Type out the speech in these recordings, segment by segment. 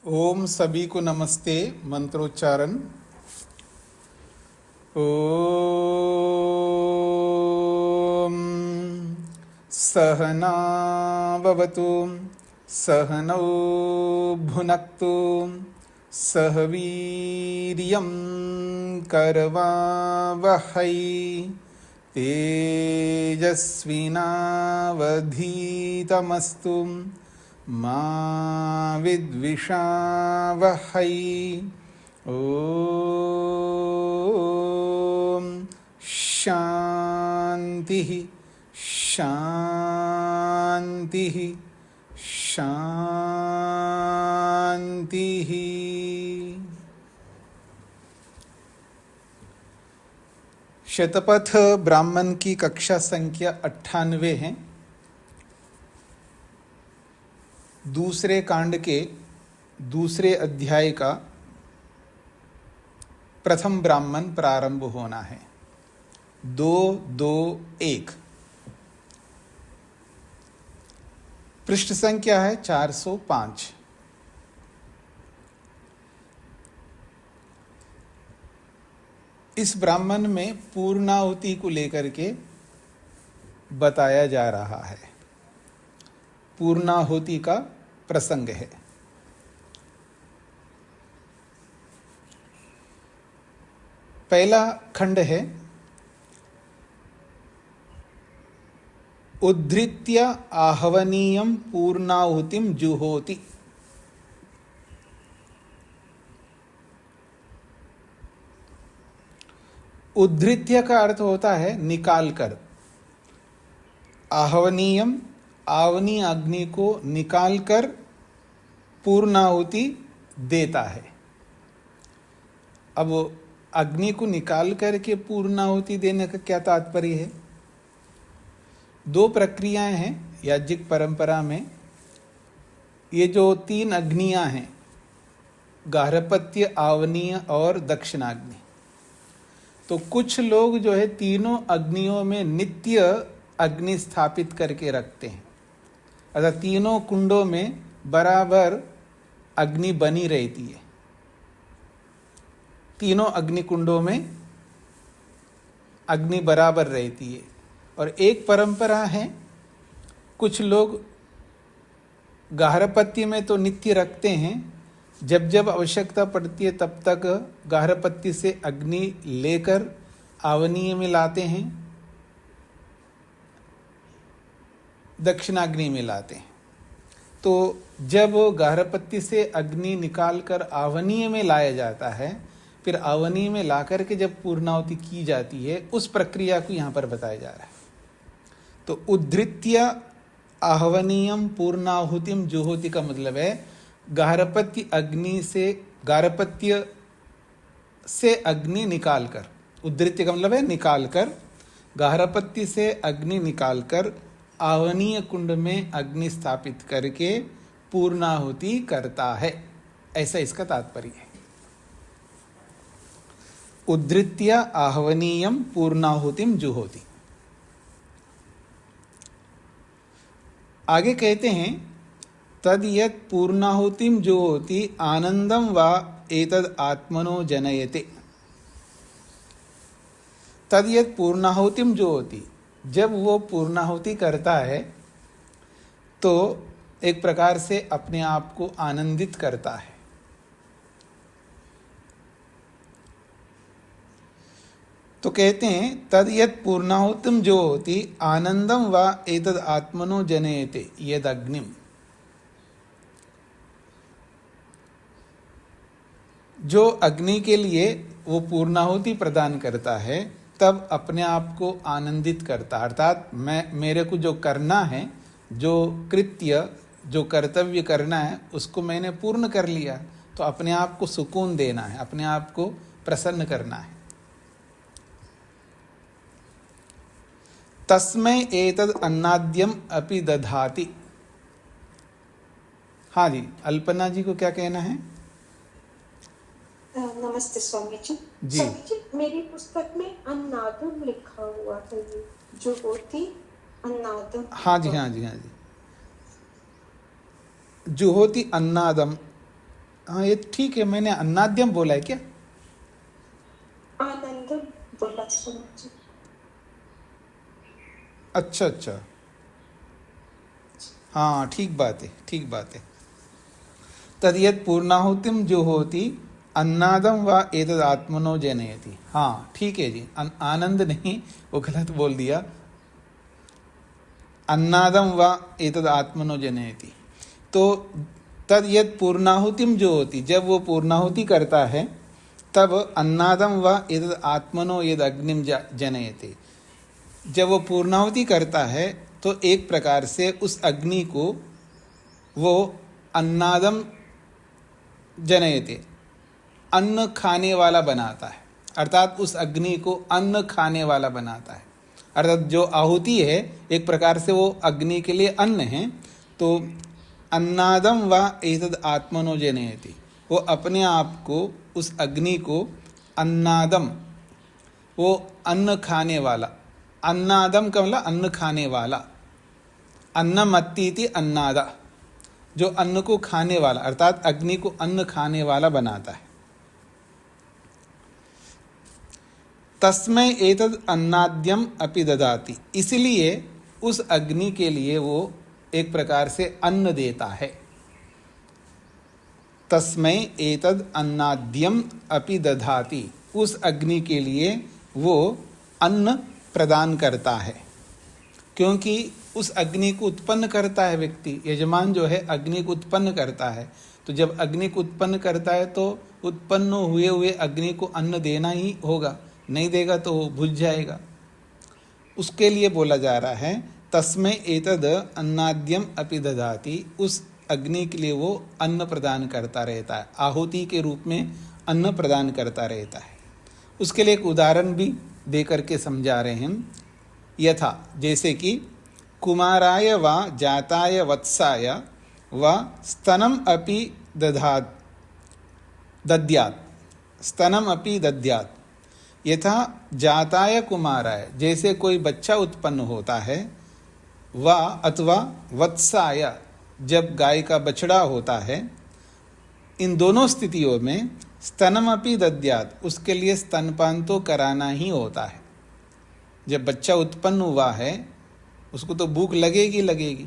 ओम सभी को नमस्ते। मंत्रोच्चारण। ओम सहना भवतु सहनौ भुनक्तु सह वीर्यं करवावहै तेजस्विनावधीतमस्तु मा विद्विषावहै। ओम शांति शांति शांति। शतपथ ब्राह्मण की कक्षा संख्या 98 है। दूसरे कांड के दूसरे अध्याय का प्रथम ब्राह्मण प्रारंभ होना है। 221 पृष्ठ संख्या है 405। इस ब्राह्मण में पूर्णाहुति को लेकर के बताया जा रहा है। पूर्णाहुति का प्रसंग है। पहला खंड है उद्धृत्य आहवनीयं पूर्णाहुतिं जुहोति। उद्धृत्य का अर्थ होता है निकाल कर। आहवनीयम आवनी अग्नि को निकाल कर पूर्णाहुति देता है। अब अग्नि को निकाल करके पूर्णाहुति देने का क्या तात्पर्य है? दो प्रक्रियाएं हैं याज्ञिक परंपरा में। ये जो तीन अग्नियां हैं, गार्हपत्य, आवनीय और दक्षिणाग्नि, तो कुछ लोग जो है तीनों अग्नियों में नित्य अग्नि स्थापित करके रखते हैं। अर्थात तीनों कुंडों में बराबर अग्नि बनी रहती है। तीनों अग्नि कुंडों में अग्नि बराबर रहती है। और एक परंपरा है, कुछ लोग गार्हपत्य में तो नित्य रखते हैं, जब जब आवश्यकता पड़ती है तब तक गार्हपत्य से अग्नि लेकर आवनीय में लाते हैं, दक्षिणाग्नि में लाते हैं। तो जब गार्हपत्य से अग्नि निकालकर आवनीय में लाया जाता है, फिर आवनीय में लाकर के जब पूर्णाहुति की जाती है, उस प्रक्रिया को यहाँ पर बताया जा रहा है। तो उद्धृत्य आहवनीयम पूर्णाहुतिम जुहोति का मतलब है गार्हपत्य से अग्नि निकालकर। उद्धृत्य का मतलब है निकालकर। गार्हपत्य से अग्नि निकालकर आवनीय कुंड में अग्नि स्थापित करके पूर्णाहुति करता है, ऐसा इसका तात्पर्य है। उद्धृत्य आहवनीयम पूर्णाहुतिम जुहोति। आगे कहते हैं तद यत् पूर्णाहुतिम जुहोति आनंदम वा एतद आत्मनो जनयते। तद यत् पूर्णाहुतिम जुहोति, जब वो पूर्णाहुति करता है तो एक प्रकार से अपने आप को आनंदित करता है। तो कहते हैं तद यत् पूर्णाहुतिम जुहोति आनंदम वा एतद आत्मनो जनयते यद अग्निम। जो अग्नि के लिए वो पूर्णाहुति प्रदान करता है, तब अपने आप को आनंदित करता, अर्थात मेरे को जो करना है, जो कृत्य, जो कर्तव्य करना है, उसको मैंने पूर्ण कर लिया, तो अपने आप को सुकून देना है, अपने आप को प्रसन्न करना है। तस्मै एतद अन्नाद्यम अपि दधाति। हाँ जी, अल्पना जी को क्या कहना है? नमस्ते स्वामी जी। स्वामी जी, मेरी पुस्तक में अन्नादम लिखा हुआ है, जुहोति अन्नादम। हाँ जी, हाँ जी, हाँ जी। जुहोति अन्नादम, हाँ ये ठीक है, मैंने अन्नाद्यम बोला है क्या? आनंदम बोला स्वामी जी। अच्छा अच्छा, हाँ ठीक बात है, ठीक बात है। तद्यत पूर्णाहुतिम जो होती अन्नादम व एतद आत्मनो जनयति। हाँ ठीक है जी, आनंद नहीं, वो गलत बोल दिया, अन्नादम व एतद आत्मनो जनयति। तो तद यद पूर्णाहुतिम जो होती, जब वो पूर्णाहुति करता है तब अन्नादम व एतद आत्मनो यद अग्निम जनयति। जब वो पूर्णाहुति करता है तो एक प्रकार से उस अग्नि को वो अन्नादम जनयति, अन्न खाने वाला बनाता है, अर्थात उस अग्नि को अन्न खाने वाला बनाता है। अर्थात जो आहुति है एक प्रकार से वो अग्नि के लिए अन्न है। तो अन्नादम व एतद आत्मनो जनयति, वो अपने आप को, उस अग्नि को अन्नादम, वो अन्न खाने वाला, अन्नादम का मतलब अन्न खाने वाला, अन्नमत्तीति अन्नादा, जो अन्न को खाने वाला अर्थात अग्नि को अन्न खाने वाला बनाता है। तस्मै एतद अन्नाद्यम अपि ददाति, इसलिए उस अग्नि के लिए वो एक प्रकार से अन्न देता है। तस्मै एतद अन्नाद्यम अपि दधाति, उस अग्नि के लिए वो अन्न प्रदान करता है, क्योंकि उस अग्नि को उत्पन्न करता है व्यक्ति, यजमान जो है अग्नि को उत्पन्न करता है। तो जब अग्नि को उत्पन्न करता है तो उत्पन्न हुए हुए अग्नि को अन्न देना ही होगा, नहीं देगा तो वो बुझ जाएगा। उसके लिए बोला जा रहा है तस्मै एतद अन्नाद्यम अपि ददाति, उस अग्नि के लिए वो अन्न प्रदान करता रहता है, आहुति के रूप में अन्न प्रदान करता रहता है। उसके लिए एक उदाहरण भी दे करके समझा रहे हैं। यथा, जैसे कि कुमाराय व जाताय वत्साय व स्तनम अपि दद्यात्, स्तनम अपि दद्यात्। यथा जाताय कुमाराय, जैसे कोई बच्चा उत्पन्न होता है, व अथवा वत्साय, जब गाय का बछड़ा होता है, इन दोनों स्थितियों में स्तनमपि दद्यात्, उसके लिए स्तनपान तो कराना ही होता है। जब बच्चा उत्पन्न हुआ है उसको तो भूख लगेगी लगेगी।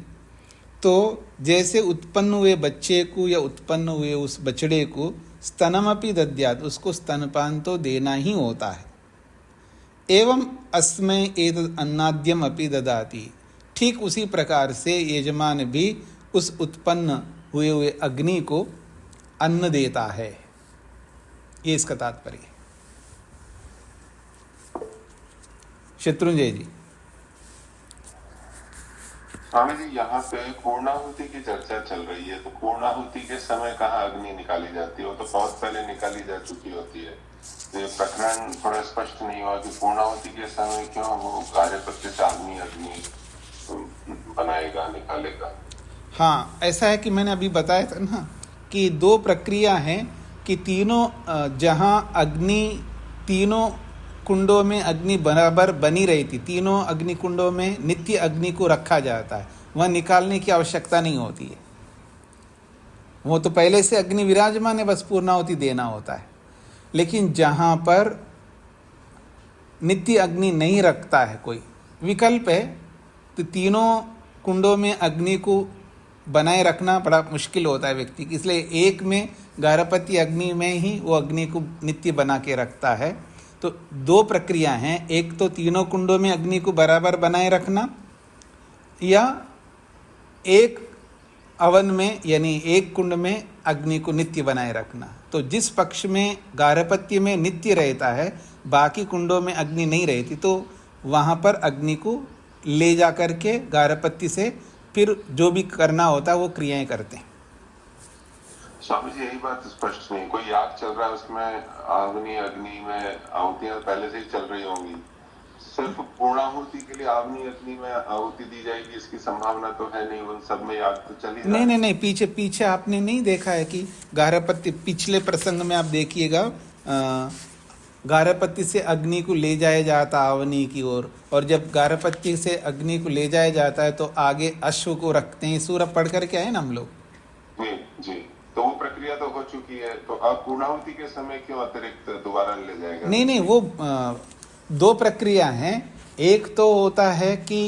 तो जैसे उत्पन्न हुए बच्चे को या उत्पन्न हुए उस बछड़े को स्तनमपि दद्यात्, उसको स्तनपान तो देना ही होता है। एवं अस्मै एतद् अन्नाद्यम अपि ददाति, ठीक उसी प्रकार से यजमान भी उस उत्पन्न हुए हुए अग्नि को अन्न देता है। ये इसका तात्पर्य है। शत्रुंजय जी। स्वामी जी, यहाँ पे पूर्णाहुति की चर्चा चल रही है, तो पूर्णाहुति के समय कहाँ अग्नि निकाली जाती है? वो तो बहुत पहले निकाली जा चुकी होती है। तो ये प्रकरण थोड़ा स्पष्ट नहीं हुआ कि पूर्णाहुति के समय क्यों वो कार्यपत्र से अग्नि बनाएगा, निकालेगा। हाँ, ऐसा है कि मैंने अभी बताया था ना कि दो प्रक्रिया हैं कि तीनों, जहाँ अग्नि, तीनों कुंडों में अग्नि बराबर बनी रही थी, तीनों अग्नि कुंडों में नित्य अग्नि को रखा जाता है, वह निकालने की आवश्यकता नहीं होती है। वो तो पहले से अग्नि विराजमान है, बस पूर्णाहुति देना होता है। लेकिन जहाँ पर नित्य अग्नि नहीं रखता है, कोई विकल्प है, तो तीनों कुंडों में अग्नि को बनाए रखना बड़ा मुश्किल होता है व्यक्ति की, इसलिए एक में गारहपत्य अग्नि में ही वो अग्नि को नित्य बना के रखता है। तो दो प्रक्रिया हैं, एक तो तीनों कुंडों में अग्नि को बराबर बनाए रखना, या एक अवन में यानी एक कुंड में अग्नि को नित्य बनाए रखना। तो जिस पक्ष में गारहपत्य में नित्य रहता है, बाकी कुंडों में अग्नि नहीं रहती, तो वहाँ पर अग्नि को ले जा करके गारहपत्य से फिर जो भी करना होता है वो क्रियाएं करते हैं। स्वामी जी, यही बात स्पष्ट नहीं, कोई याग चल रहा है उसमें अग्नि में आहुतियां पहले से ही चल रही होंगी, सिर्फ पूर्णाहुति के लिए अग्नि में आहुति दी जाएगी इसकी संभावना तो है नहीं, उन सब में याग तो चल ही रहा है। नहीं, पीछे आपने नहीं देखा है कि गारहपत्य, पिछले प्रसंग में आप देखिएगा, गारहपत्य से अग्नि को ले जाया जाता अवनी की ओर, और जब गारहपत्य से अग्नि को ले जाया जाता है तो आगे अश्व को रखते हैं। सूरभ पढ़ कर के आए ना हम लोग। जी, तो वो प्रक्रिया प्रक्रिया तो हो चुकी है, तो अब पूर्णाहुति के समय क्यों अतिरिक्त दोबारा ले जाएगा? नहीं नहीं, वो दो प्रक्रिया हैं। एक तो होता है कि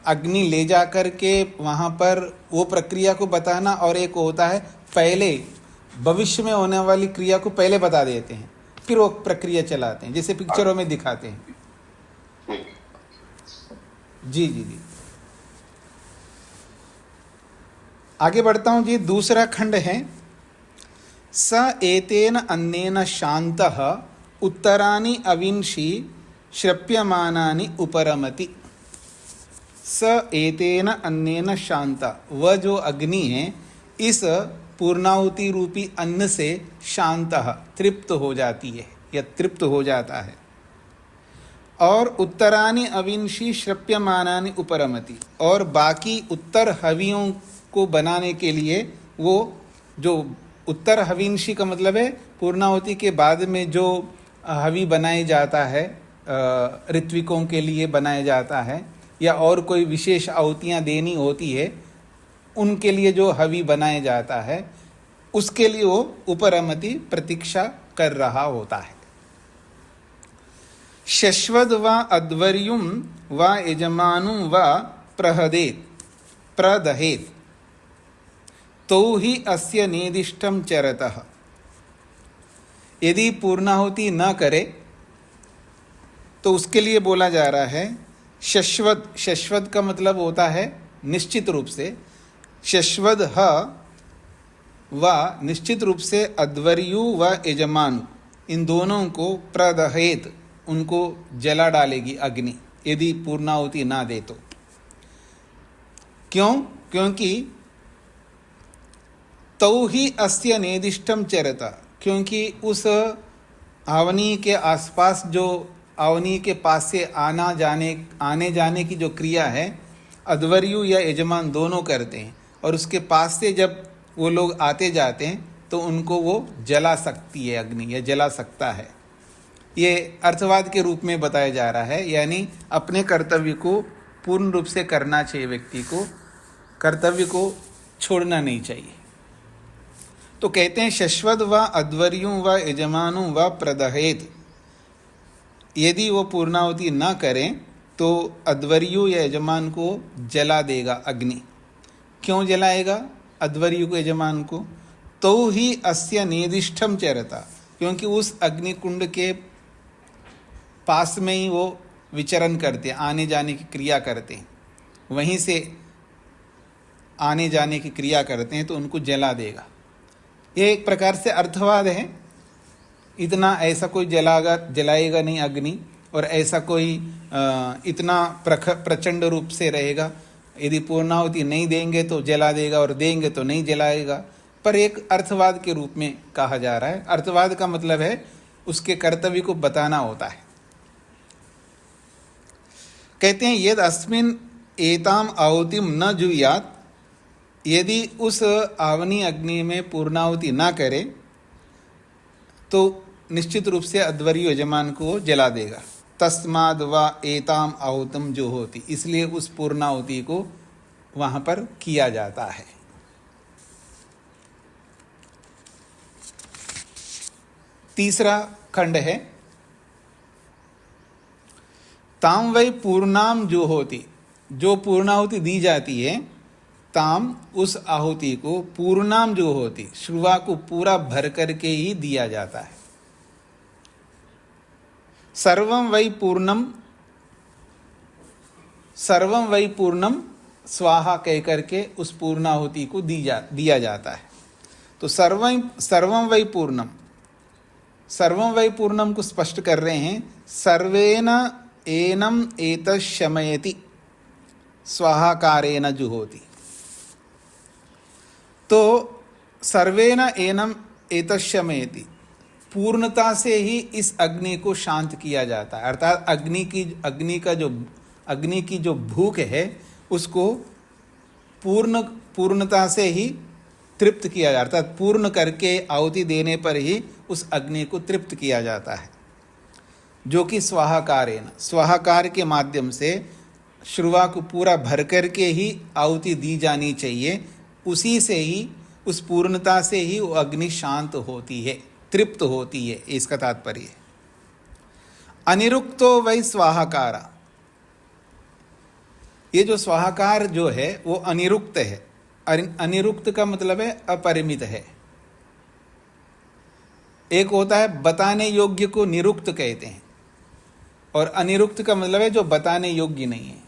अग्नि ले जा करके वहाँ पर वो प्रक्रिया को बताना, और एक होता है पहले भविष्य में होने वाली क्रिया को पहले बता देते हैं, फिर वो प्रक्रिया चलाते हैं, जैसे पिक्चरों में दिखाते हैं। जी जी जी, आगे बढ़ता हूँ जी। दूसरा खंड है, स एतेन अन्नेन शान्तः उत्तराणि अविंशी श्रप्यमानानि उपरमति। स एतेन अन्नेन शांता, वह जो अग्नि है इस पूर्णाहुति रूपी अन्न से शांतः तृप्त हो जाती है या तृप्त हो जाता है। और उत्तरानि अविंशी श्रप्यमानानि उपरमति, और बाकी उत्तर हवियों को बनाने के लिए वो जो उत्तर हविंशी का मतलब है पूर्णाहुति के बाद में जो हवि बनाया जाता है, ऋत्विकों के लिए बनाया जाता है, या और कोई विशेष आहुतियाँ देनी होती है, उनके लिए जो हवि बनाया जाता है, उसके लिए वो उपरमति प्रतीक्षा कर रहा होता है। शश्वद व अध्वर्युम व यजमानु व प्रदहेत तो ही अस्य नेदिष्टम चरतः। यदि पूर्णाहुति न करे तो उसके लिए बोला जा रहा है शश्वद। शश्वद का मतलब होता है निश्चित रूप से, शश्वद ह व निश्चित रूप से अध्वर्यु व यजमानु, इन दोनों को प्रदहेत, उनको जला डालेगी अग्नि यदि पूर्णाहुति ना दे तो। क्यों? क्योंकि तौ ही अस्य नेदिष्टम चरता, क्योंकि उस आवनी के आसपास, जो आवनी के पास से आने जाने की जो क्रिया है अध्वर्यु या यजमान दोनों करते हैं, और उसके पास से जब वो लोग आते जाते हैं तो उनको वो जला सकती है अग्नि, या जला सकता है। ये अर्थवाद के रूप में बताया जा रहा है, यानी अपने कर्तव्य को पूर्ण रूप से करना चाहिए, व्यक्ति को कर्तव्य को छोड़ना नहीं चाहिए। तो कहते हैं शश्वद व अध्वर्यु व यजमानु व प्रदहेत, यदि वो पूर्णाहुति न करें तो अध्वर्यु या यजमान को जला देगा अग्नि। क्यों जलाएगा अध्वर्यु को, यजमान को? तो ही अस्य नेदिष्टम चरता, क्योंकि उस अग्निकुंड के पास में ही वो विचरण करते हैं, आने जाने की क्रिया करते हैं, वहीं से आने जाने की क्रिया करते हैं, तो उनको जला देगा। ये एक प्रकार से अर्थवाद है। इतना ऐसा कोई जलाएगा नहीं अग्नि, और ऐसा कोई इतना प्रचंड रूप से रहेगा, यदि पूर्णाहुति नहीं देंगे तो जला देगा और देंगे तो नहीं जलाएगा। पर एक अर्थवाद के रूप में कहा जा रहा है। अर्थवाद का मतलब है उसके कर्तव्य को बताना होता है। कहते हैं यद अस्मिन एताम आहुतिम न जुयात, यदि उस आवनी अग्नि में पूर्णाहुति ना करे तो निश्चित रूप से अध्वर्यु यजमान को जला देगा। तस्माद व एताम आहुतम जो होती, इसलिए उस पूर्णाहुति को वहां पर किया जाता है। तीसरा खंड है, ताम वै पूर्णाम जो होती, जो पूर्णाहुति दी जाती है, ताम उस आहुति को, पूर्णाम जो होती, शुरुआ को पूरा भर करके ही दिया जाता है। सर्वं वै पूर्णम स्वाहा कह करके उस पूर्णाहुति को दिया जाता है। तो सर्वं वै पूर्णम को स्पष्ट कर रहे हैं, सर्वेन एनम एतशमयति स्वाहाकारेण जुहोति। तो सर्वेन एनम एतशमयति, पूर्णता से ही इस अग्नि को शांत किया जाता है। अर्थात अग्नि की जो भूख है उसको पूर्णता से ही तृप्त किया जाता है। अर्थात पूर्ण करके आहुति देने पर ही उस अग्नि को तृप्त किया जाता है, जो कि स्वाहाकारेण, स्वाहाकार के माध्यम से शुरुआ को पूरा भर करके ही आहुति दी जानी चाहिए। उसी से ही उस पूर्णता से ही वो अग्नि शांत होती है, तृप्त होती है, इसका तात्पर्य है। अनिरुक्तो वै स्वाहाकारा, ये जो स्वाहाकार जो है वो अनिरुक्त है। अनिरुक्त का मतलब है अपरिमित है। एक होता है बताने योग्य को निरुक्त कहते हैं, और अनिरुक्त का मतलब है जो बताने योग्य नहीं है।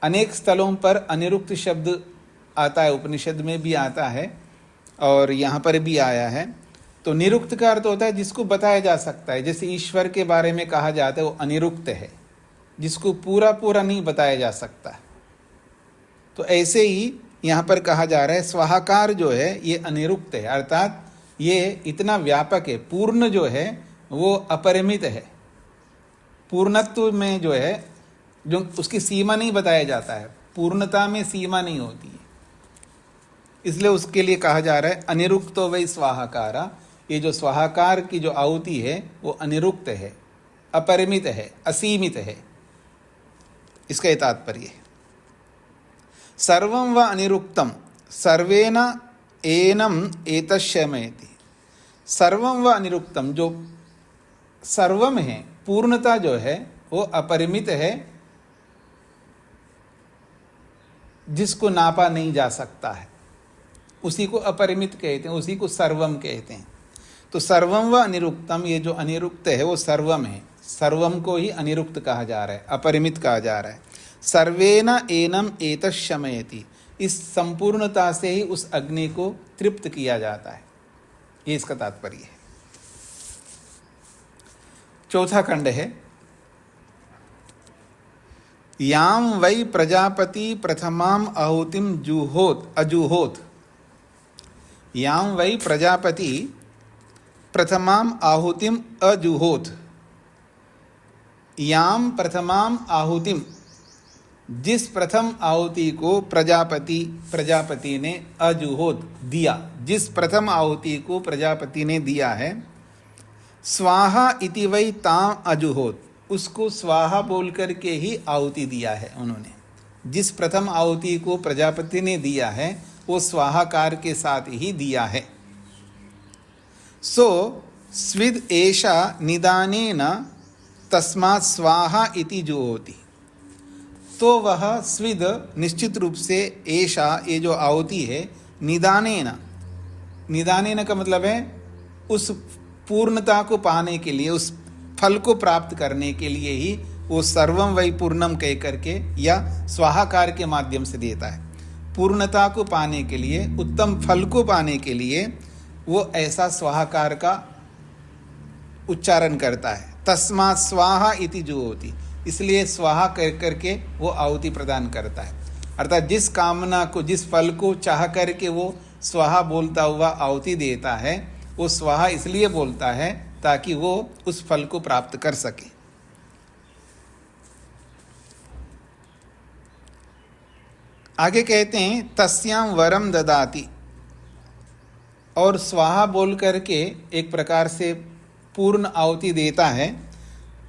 अनेक स्थलों पर अनिरुक्त शब्द आता है, उपनिषद में भी आता है और यहाँ पर भी आया है। तो निरुक्त का अर्थ होता है जिसको बताया जा सकता है। जैसे ईश्वर के बारे में कहा जाता है वो अनिरुक्त है, जिसको पूरा पूरा नहीं बताया जा सकता। तो ऐसे ही यहाँ पर कहा जा रहा है स्वाहाकार जो है ये अनिरुक्त है, अर्थात ये इतना व्यापक है। पूर्ण जो है वो अपरिमित है। पूर्णत्व में जो है जो उसकी सीमा नहीं बताया जाता है, पूर्णता में सीमा नहीं होती है, इसलिए उसके लिए कहा जा रहा है अनिरुक्तो वै स्वाहाकारा। ये जो स्वाहाकार की जो आहुति है वो अनिरुक्त है, अपरिमित है, असीमित है, इसका तात्पर्य है। सर्वं व अनिरुक्तम सर्वेन एनम एतश्यमेति। सर्वं व अनिरुक्तम, जो सर्वम है, पूर्णता जो है वो अपरिमित है, जिसको नापा नहीं जा सकता है, उसी को अपरिमित कहते हैं, उसी को सर्वम कहते हैं। तो सर्वम व अनिरुक्तम, ये जो अनिरुक्त है वो सर्वम है। सर्वम को ही अनिरुक्त कहा जा रहा है, अपरिमित कहा जा रहा है। सर्वेन एनम एतश्यमयति, इस संपूर्णता से ही उस अग्नि को तृप्त किया जाता है, ये इसका तात्पर्य है। चौथा खंड है याम वै प्रजापति प्रथमाम आहुतिम जुहोत अजुहोत। याम वै प्रजापति प्रथमाम आहुतिम अजुहोत। याम प्रथमाम आहुतिम, जिस प्रथम आहुति को प्रजापति ने अजुहोत दिया, जिस प्रथम आहुति को प्रजापति ने दिया है। स्वाहा इति वै ताम अजुहोत, उसको स्वाहा बोल करके ही आहुति दिया है उन्होंने। जिस प्रथम आहुति को प्रजापति ने दिया है वो स्वाहाकार के साथ ही दिया है। सो स्विद एषा निदानेन तस्मात् स्वाहा इति जुहोति। तो वह स्विद निश्चित रूप से एषा, ये जो आहुति है, निदानेन, निदानेन का मतलब है उस पूर्णता को पाने के लिए, उस फल को प्राप्त करने के लिए ही वो सर्वम वै पूर्णम कह करके या स्वाहाकार के माध्यम से देता है। पूर्णता को पाने के लिए, उत्तम फल को पाने के लिए वो ऐसा स्वाहाकार का उच्चारण करता है। तस्मात् स्वाहा इति जुहोति, इसलिए स्वाहा कह करके वो आहुति प्रदान करता है। अर्थात जिस कामना को, जिस फल को चाह करके वो स्वाहा बोलता हुआ आहुति देता है, वो स्वाहा इसलिए बोलता है ताकि वो उस फल को प्राप्त कर सके। आगे कहते हैं तस्याम वरम ददाति, और स्वाहा बोल करके एक प्रकार से पूर्ण आहुति देता है।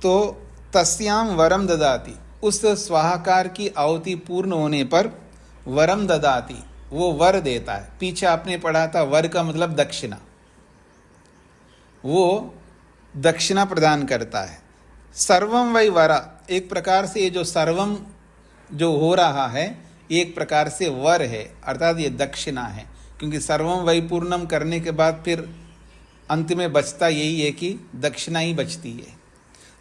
तो तस्याम वरम ददाति, उस स्वाहाकार की आहुति पूर्ण होने पर वरम ददाति, वो वर देता है। पीछे आपने पढ़ा था वर का मतलब दक्षिणा, वो दक्षिणा प्रदान करता है। सर्वम वै वरा, एक प्रकार से ये जो सर्वम जो हो रहा है एक प्रकार से वर है, अर्थात ये दक्षिणा है। क्योंकि सर्वम वै पूर्णम करने के बाद फिर अंत में बचता यही है कि दक्षिणा ही बचती है।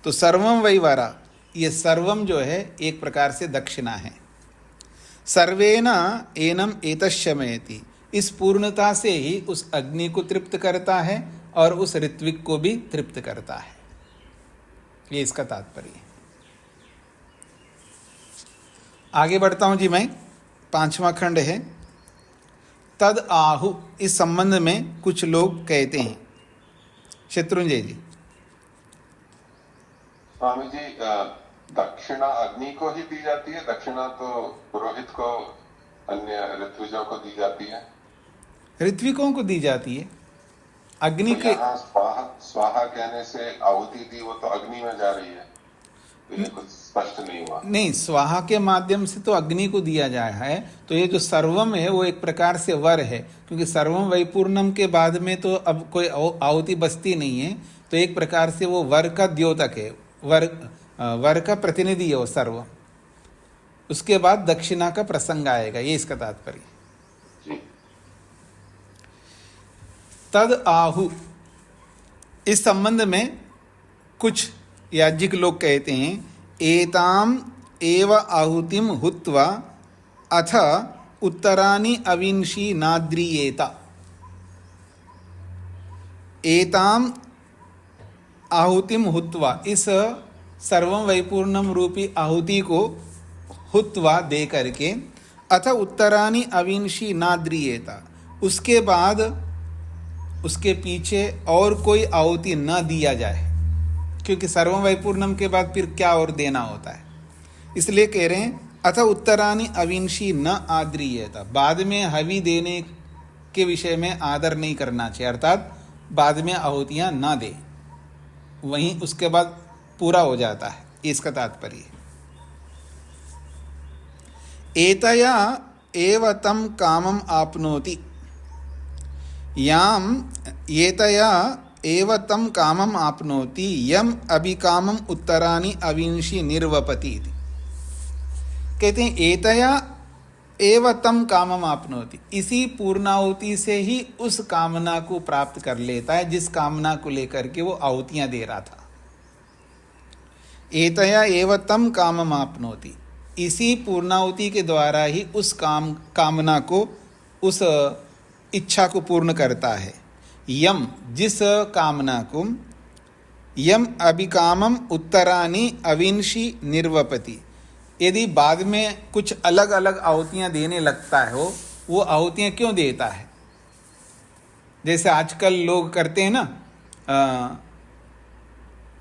तो सर्वम वै वरा, ये सर्वम जो है एक प्रकार से दक्षिणा है। सर्वेन एनम एतश्यमयति, इस पूर्णता से ही उस अग्नि को तृप्त करता है और उस ऋत्विक को भी तृप्त करता है, ये इसका तात्पर्य है। आगे बढ़ता हूं जी मैं। 5वां खंड है तद आहु। इस संबंध में कुछ लोग कहते हैं, शत्रुंजय जी। स्वामी जी, दक्षिणा अग्नि को ही दी जाती है? दक्षिणा तो पुरोहित को, अन्य ऋत्विजों को दी जाती है। ऋत्विकों को दी जाती है। अग्नि तो के स्वाहा स्वाहा कहने से आहुति दी, वो तो अग्नि में जा रही है। तो ये कुछ स्पष्ट नहीं हुआ। नहीं, स्वाहा के माध्यम से तो अग्नि को दिया जाया है, तो ये जो सर्वम है वो एक प्रकार से वर है, क्योंकि सर्वम वैपूर्णम के बाद में तो अब कोई आहुति बचती नहीं है, तो एक प्रकार से वो वर का द्योतक है, वर का प्रतिनिधि है वो सर्वम। उसके बाद दक्षिणा का प्रसंग आएगा, ये इसका तात्पर्य। जी। तद आहु, इस संबंध में कुछ याज्ञिक लोग कहते हैं, एताम एव आहुतिम हुत्वा अथ उत्तरानि अविंशी नाद्रियेता। एताम आहुतिम हुत्वा, इस सर्वम वैपूर्णम रूपी आहुति को हुत्वा दे करके, अथ उत्तरानि अविंशी नाद्रियेता, उसके बाद उसके पीछे और कोई आहुति न दिया जाए, क्योंकि सर्वम वैपूर्णम के बाद फिर क्या और देना होता है। इसलिए कह रहे हैं अथ उत्तरानि अविंशी न आद्रियेता, बाद में हवि देने के विषय में आदर नहीं करना चाहिए, अर्थात बाद में आहुतियां ना दे, वहीं उसके बाद पूरा हो जाता है, इसका तात्पर्य। एतया एव तम कामम आपनोति, याम एतया एव तम कामम आपनोति यम अभिकामम उत्तरानि अविंशी निर्वपति। कहते हैं एतया एव तम कामम आपनोति, इसी पूर्णाहुति से ही उस कामना को प्राप्त कर लेता है जिस कामना को लेकर के वो आहुतियां दे रहा था। एतया एव तम कामम आपनोति, इसी पूर्णाहुति के द्वारा ही उस कामना को, उस इच्छा को पूर्ण करता है। यम, जिस कामना को, यम अभिकामम उत्तरानि अविंशी निर्वपति, यदि बाद में कुछ अलग अलग आहुतियां देने लगता है वो आहुतियां क्यों देता है? जैसे आजकल लोग करते हैं ना,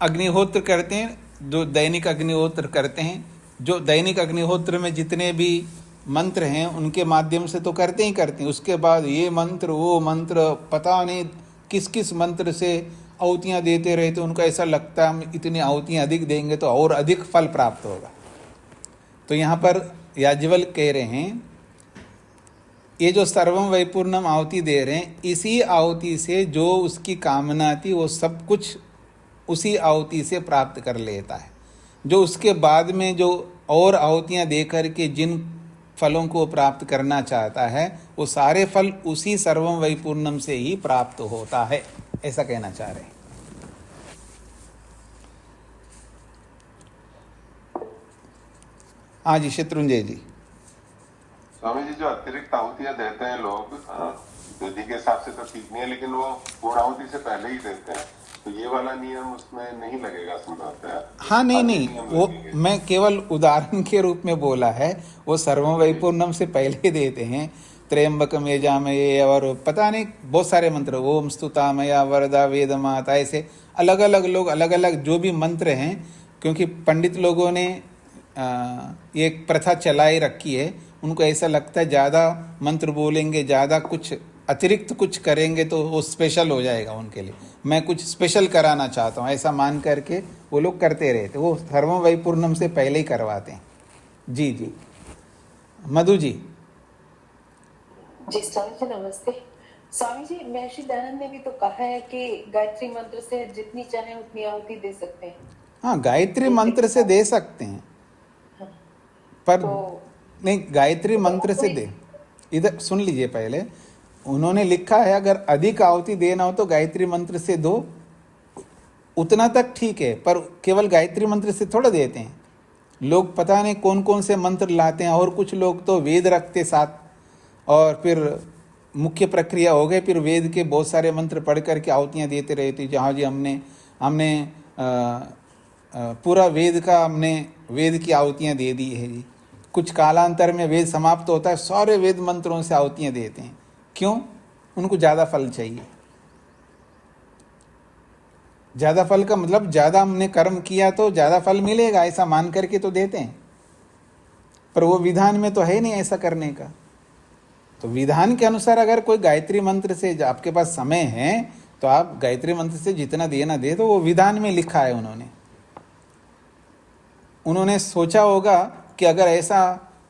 अग्निहोत्र करते हैं, जो दैनिक अग्निहोत्र करते हैं, जो दैनिक अग्निहोत्र में जितने भी मंत्र हैं उनके माध्यम से तो करते ही करते हैं, उसके बाद ये मंत्र वो मंत्र, पता नहीं किस किस मंत्र से आहुतियाँ देते रहते, उनको ऐसा लगता है हम इतनी आहुतियाँ अधिक देंगे तो और अधिक फल प्राप्त होगा। तो यहाँ पर याज्ञवल्क्य कह रहे हैं ये जो सर्वम वैपूर्णम आहुति दे रहे हैं, इसी आहुति से जो उसकी कामना थी वो सब कुछ उसी आहुति से प्राप्त कर लेता है। जो उसके बाद में जो और आहुतियाँ दे करके जिन फलों को प्राप्त करना चाहता है वो सारे फल उसी सर्वम वैपूर्णम से ही प्राप्त होता है, ऐसा कहना चाह रहे हैं। हाँ जी, शत्रुंजय जी। स्वामी जी, जो अतिरिक्त आहुतियां देते हैं लोग, विधि के हिसाब से तो ठीक नहीं है, लेकिन वो पूर्णाहुति से पहले ही देते हैं, तो ये वाला नियम उसमें नहीं लगेगा संभवतः। हाँ, नहीं, वो मैं केवल उदाहरण के रूप में बोला है, वो सर्वम वैपूर्णम से पहले ही देते हैं। त्र्यंबकम यजामहे और पता नहीं बहुत सारे मंत्र, ओम स्तुतामया वरदा वेदमाता, ऐसे अलग अलग लोग अलग अलग जो भी मंत्र हैं, क्योंकि पंडित लोगों ने ये प्रथा चलाई रखी है, उनको ऐसा लगता है ज़्यादा मंत्र बोलेंगे, ज़्यादा कुछ अतिरिक्त कुछ करेंगे तो वो स्पेशल हो जाएगा उनके लिए, मैं कुछ स्पेशल कराना चाहता हूँ, ऐसा मान करके वो लोग करते रहते, वो सर्वम वैपूर्णम से पहले ही करवाते हैं। जी जी, मधु जी। जी स्वामी जी नमस्ते। स्वामी जी, महर्षि दयानंद ने भी तो कहा है कि गायत्री मंत्र से जितनी चाहे उतनी आहुति दे सकते हैं। हाँ, गायत्री मंत्र से दे सकते हैं, पर नहीं, गायत्री मंत्र से दे। इधर सुन लीजिए, पहले उन्होंने लिखा है अगर अधिक आहुति देना हो तो गायत्री मंत्र से दो, उतना तक ठीक है, पर केवल गायत्री मंत्र से थोड़ा देते हैं लोग, पता नहीं कौन कौन से मंत्र लाते हैं, और कुछ लोग तो वेद रखते साथ, और फिर मुख्य प्रक्रिया हो गई, फिर वेद के बहुत सारे मंत्र पढ़ करके आहुतियाँ देते रहते। जहाँ जी हमने पूरा वेद का, हमने वेद की आहुतियाँ दे दी है जी। कुछ कालांतर में वेद समाप्त होता है, सारे वेद मंत्रों से आहुतियाँ देते हैं, क्यों? उनको ज़्यादा फल चाहिए। ज़्यादा फल का मतलब ज़्यादा हमने कर्म किया तो ज़्यादा फल मिलेगा, ऐसा मान करके तो देते हैं, पर वो विधान में तो है नहीं ऐसा करने का। तो विधान के अनुसार अगर कोई गायत्री मंत्र से, आपके पास समय है तो आप गायत्री मंत्र से जितना देना दे, तो वो विधान में लिखा है उन्होंने। उन्होंने सोचा होगा कि अगर ऐसा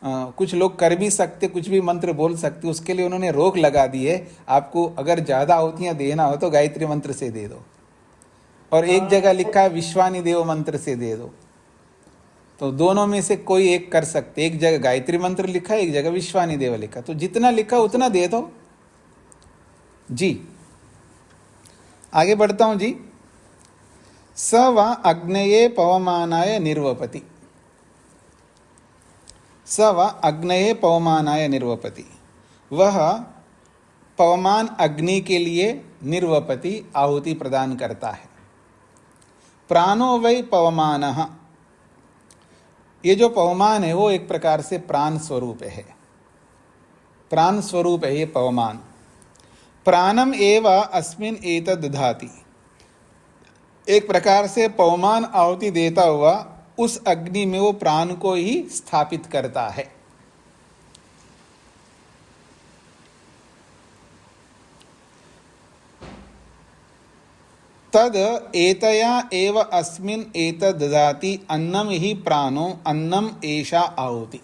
कुछ लोग कर भी सकते, कुछ भी मंत्र बोल सकते, उसके लिए उन्होंने रोक लगा दी है, आपको अगर ज़्यादा आहुतियाँ देना हो तो गायत्री मंत्र से दे दो, और एक जगह लिखा है विश्वानी देव मंत्र से दे दो। तो दोनों में से कोई एक कर सकते, एक जगह गायत्री मंत्र लिखा है, एक जगह विश्वानी देव लिखा, तो जितना लिखा उतना दे दो जी। आगे बढ़ता हूं जी। स वा अग्नये पवमानाय निर्वपति, स वा अग्नये पवमानाय निर्वपति, वह पवमान अग्नि के लिए निर्वपति आहुति प्रदान करता है। प्राणो वै पवमानः, ये जो पवमान है वो एक प्रकार से प्राण स्वरूप है, प्राण स्वरूप है ये पवमान। प्राणम एव अस्मिन् एतद् दधाति, एक प्रकार से पवमान आहुति देता हुआ उस अग्नि में वो प्राण को ही स्थापित करता है। तद एतया एव अस्मिन् एतद् ददाति अन्नम ही प्राणो अन्नम एषा आहुति।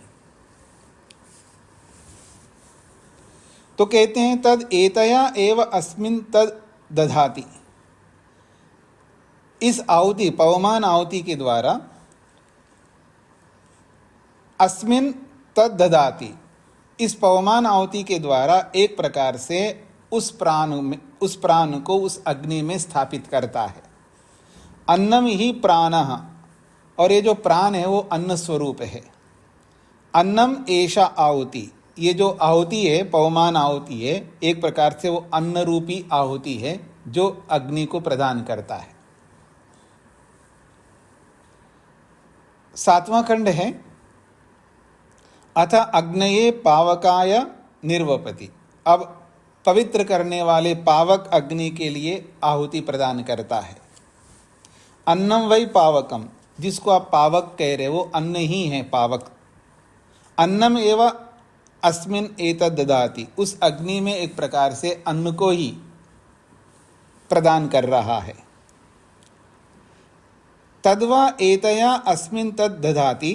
तो कहते हैं तद एतया एव अस्मिन् तद दधाति, इस आहुति पवमान आहुति के द्वारा अस्मिन् तद ददाति, इस पवमान आहुति के द्वारा एक प्रकार से उस प्राण को उस अग्नि में स्थापित करता है। अन्नम ही प्राणः, और ये जो प्राण है वो अन्न स्वरूप है। अन्नम एषा आहुति, ये जो आहुति है पवमान आहुति है, एक प्रकार से वो अन्न रूपी आहुति है जो अग्नि को प्रदान करता है। 7वां खंड है अथ अग्नये पावकाय निर्वपति, अब पवित्र करने वाले पावक अग्नि के लिए आहुति प्रदान करता है। अन्नम वै पावकम, जिसको आप पावक कह रहे हो वो अन्न ही है पावक। अन्नम एव अस्मिन् एतद् ददाति, उस अग्नि में एक प्रकार से अन्न को ही प्रदान कर रहा है। तद्वा एतया अस्मिन् तद् दधाति,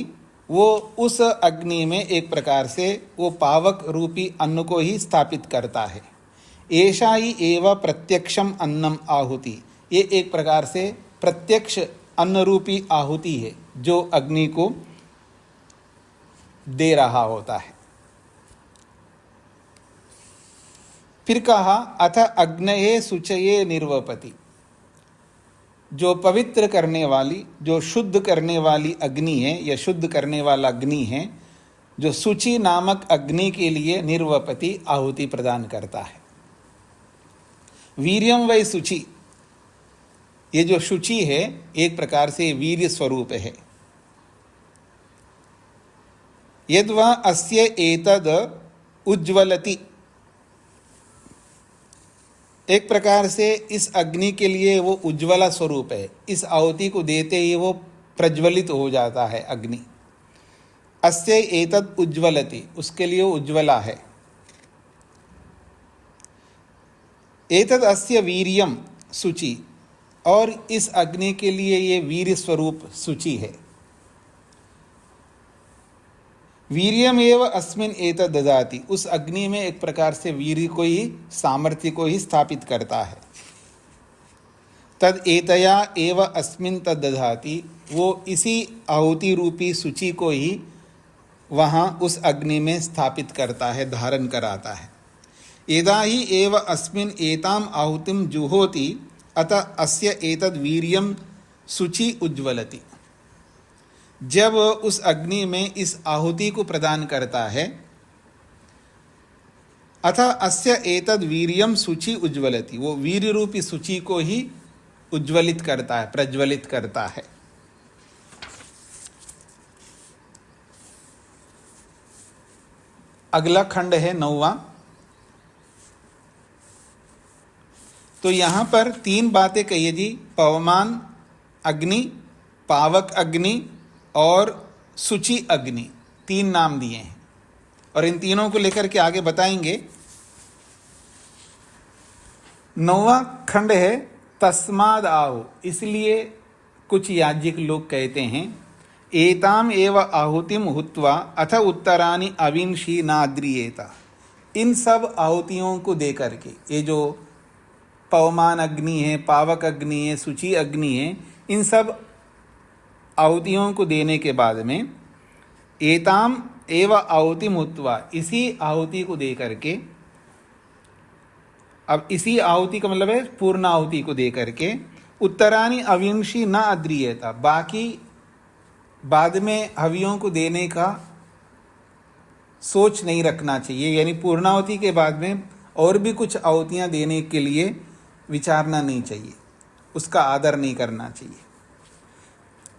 वो उस अग्नि में एक प्रकार से वो पावक रूपी अन्न को ही स्थापित करता है। एषा ही एव प्रत्यक्षम अन्नम आहुति, ये एक प्रकार से प्रत्यक्ष अन्न रूपी आहुति है जो अग्नि को दे रहा होता है। फिर कहा अथ अग्नये शुचये निर्वपति, जो पवित्र करने वाली, जो शुद्ध करने वाली अग्नि है या शुद्ध करने वाला अग्नि है, जो शुचि नामक अग्नि के लिए निर्वपति आहुति प्रदान करता है। वीर्यम वै शुचि, ये जो शुचि है एक प्रकार से वीर्य स्वरूप है। यद्वा अस्य एतद उज्ज्वलति, एक प्रकार से इस अग्नि के लिए वो उज्ज्वला स्वरूप है, इस आहुति को देते ही वो प्रज्वलित हो जाता है अग्नि। अस्य एतद उज्ज्वलति, उसके लिए उज्ज्वला है। एतद अस्य वीर्यम शुचि, और इस अग्नि के लिए ये वीर्य स्वरूप शुचि है। वीर्यम एव अस्मिन् एतद् ददाति, उस अग्नि में एक प्रकार से वीर्य को ही, सामर्थ्य को ही स्थापित करता है। तद एतया एव अस्मिन् तद् ददाति, वो इसी आहुति रूपी शुचि को ही वहाँ उस अग्नि में स्थापित करता है, धारण कराता है। एदा ही एव अस्मिन् एताम आहुतिम जुहोति अतः अस्य एतद् वीर्यम शुचि उज्ज्वलति, जब उस अग्नि में इस आहुति को प्रदान करता है, अतः अस्य एतद् वीर्यम शुचि उज्ज्वलति, वो वीर्य रूपी शुचि को ही उज्ज्वलित करता है, प्रज्वलित करता है। अगला खंड है 9वां। तो यहां पर 3 बातें कही जी, पवमान अग्नि, पावक अग्नि और शुचि अग्नि, 3 नाम दिए हैं और इन तीनों को लेकर के आगे बताएंगे। 9वां खंड है तस्माद आहो, इसलिए कुछ याज्ञिक लोग कहते हैं एताम एव आहुतिम हुत्वा अथ उत्तरानि अविंशी नाद्रियेता। इन सब आहुतियों को दे करके, ये जो पवमान अग्नि है, पावक अग्नि है, शुचि अग्नि है, इन सब आहुतियों को देने के बाद में एताम एव आहुतिम हुत्वा, इसी आहुति को दे करके, अब इसी आहुति का मतलब है पूर्ण आहुति को दे करके, उत्तरानी अविंशी न अद्रियता, बाकी बाद में हवियों को देने का सोच नहीं रखना चाहिए, यानी पूर्णाहुति के बाद में और भी कुछ आहुतियाँ देने के लिए विचारना नहीं चाहिए, उसका आदर नहीं करना चाहिए।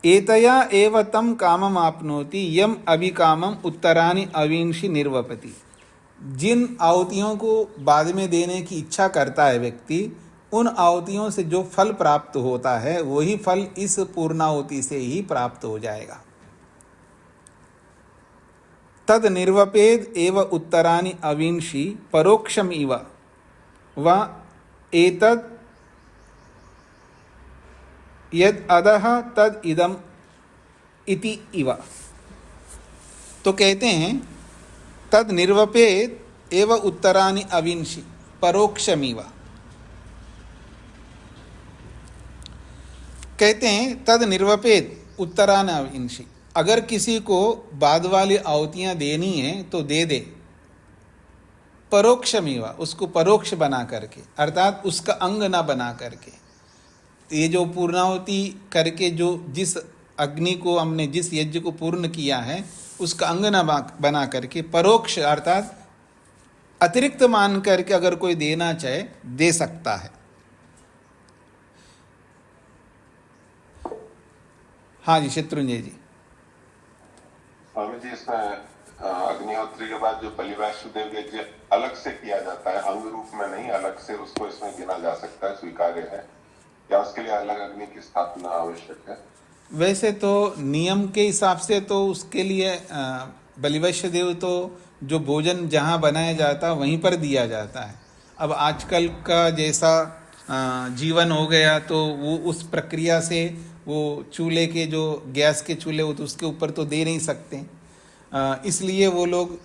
एतया एव तम कामम आपनोति यम अभिकामम उत्तरानि अविंशी निर्वपति। जिन आहुतियों को बाद में देने की इच्छा करता है व्यक्ति, उन आहुतियों से जो फल प्राप्त होता है वही फल इस पूर्णाहुति से ही प्राप्त हो जाएगा। तद निर्वपेद एव उत्तरानि अविंशी परोक्षम इव व एतद यद अधः तद इदम इति इव। तो कहते हैं तद निर्वपेद एव उत्तरानि अविंशी परोक्षमिव। कहते हैं तद निर्वपेद उत्तरानि अविंशी, अगर किसी को बाद वाली आहुतियाँ देनी है तो दे दे, परोक्षमिव, उसको परोक्ष बना करके, अर्थात उसका अंग ना बना करके। ये जो पूर्णाहुति करके जो जिस अग्नि को हमने जिस यज्ञ को पूर्ण किया है उसका अंग न बना करके, परोक्ष अर्थात अतिरिक्त मान करके अगर कोई देना चाहे दे सकता है। हाँ जी, शत्रुंजय जी। स्वामी जी, इसमें अग्निहोत्री के बाद जो बलिवैष्णुदेव यज्ञ अलग से किया जाता है, अंग रूप में नहीं, अलग से, उसको इसमें गिना जा सकता है, स्वीकार्य है, या उसके लिए अलग अग्नि की स्थापना आवश्यक है? वैसे तो नियम के हिसाब से तो उसके लिए बलिवैष्णुदेव तो जो भोजन जहाँ बनाया जाता है वहीं पर दिया जाता है। अब आजकल का जैसा जीवन हो गया तो वो उस प्रक्रिया से वो चूल्हे के जो गैस के चूल्हे होते उसके ऊपर तो दे नहीं सकते, इसलिए वो लोग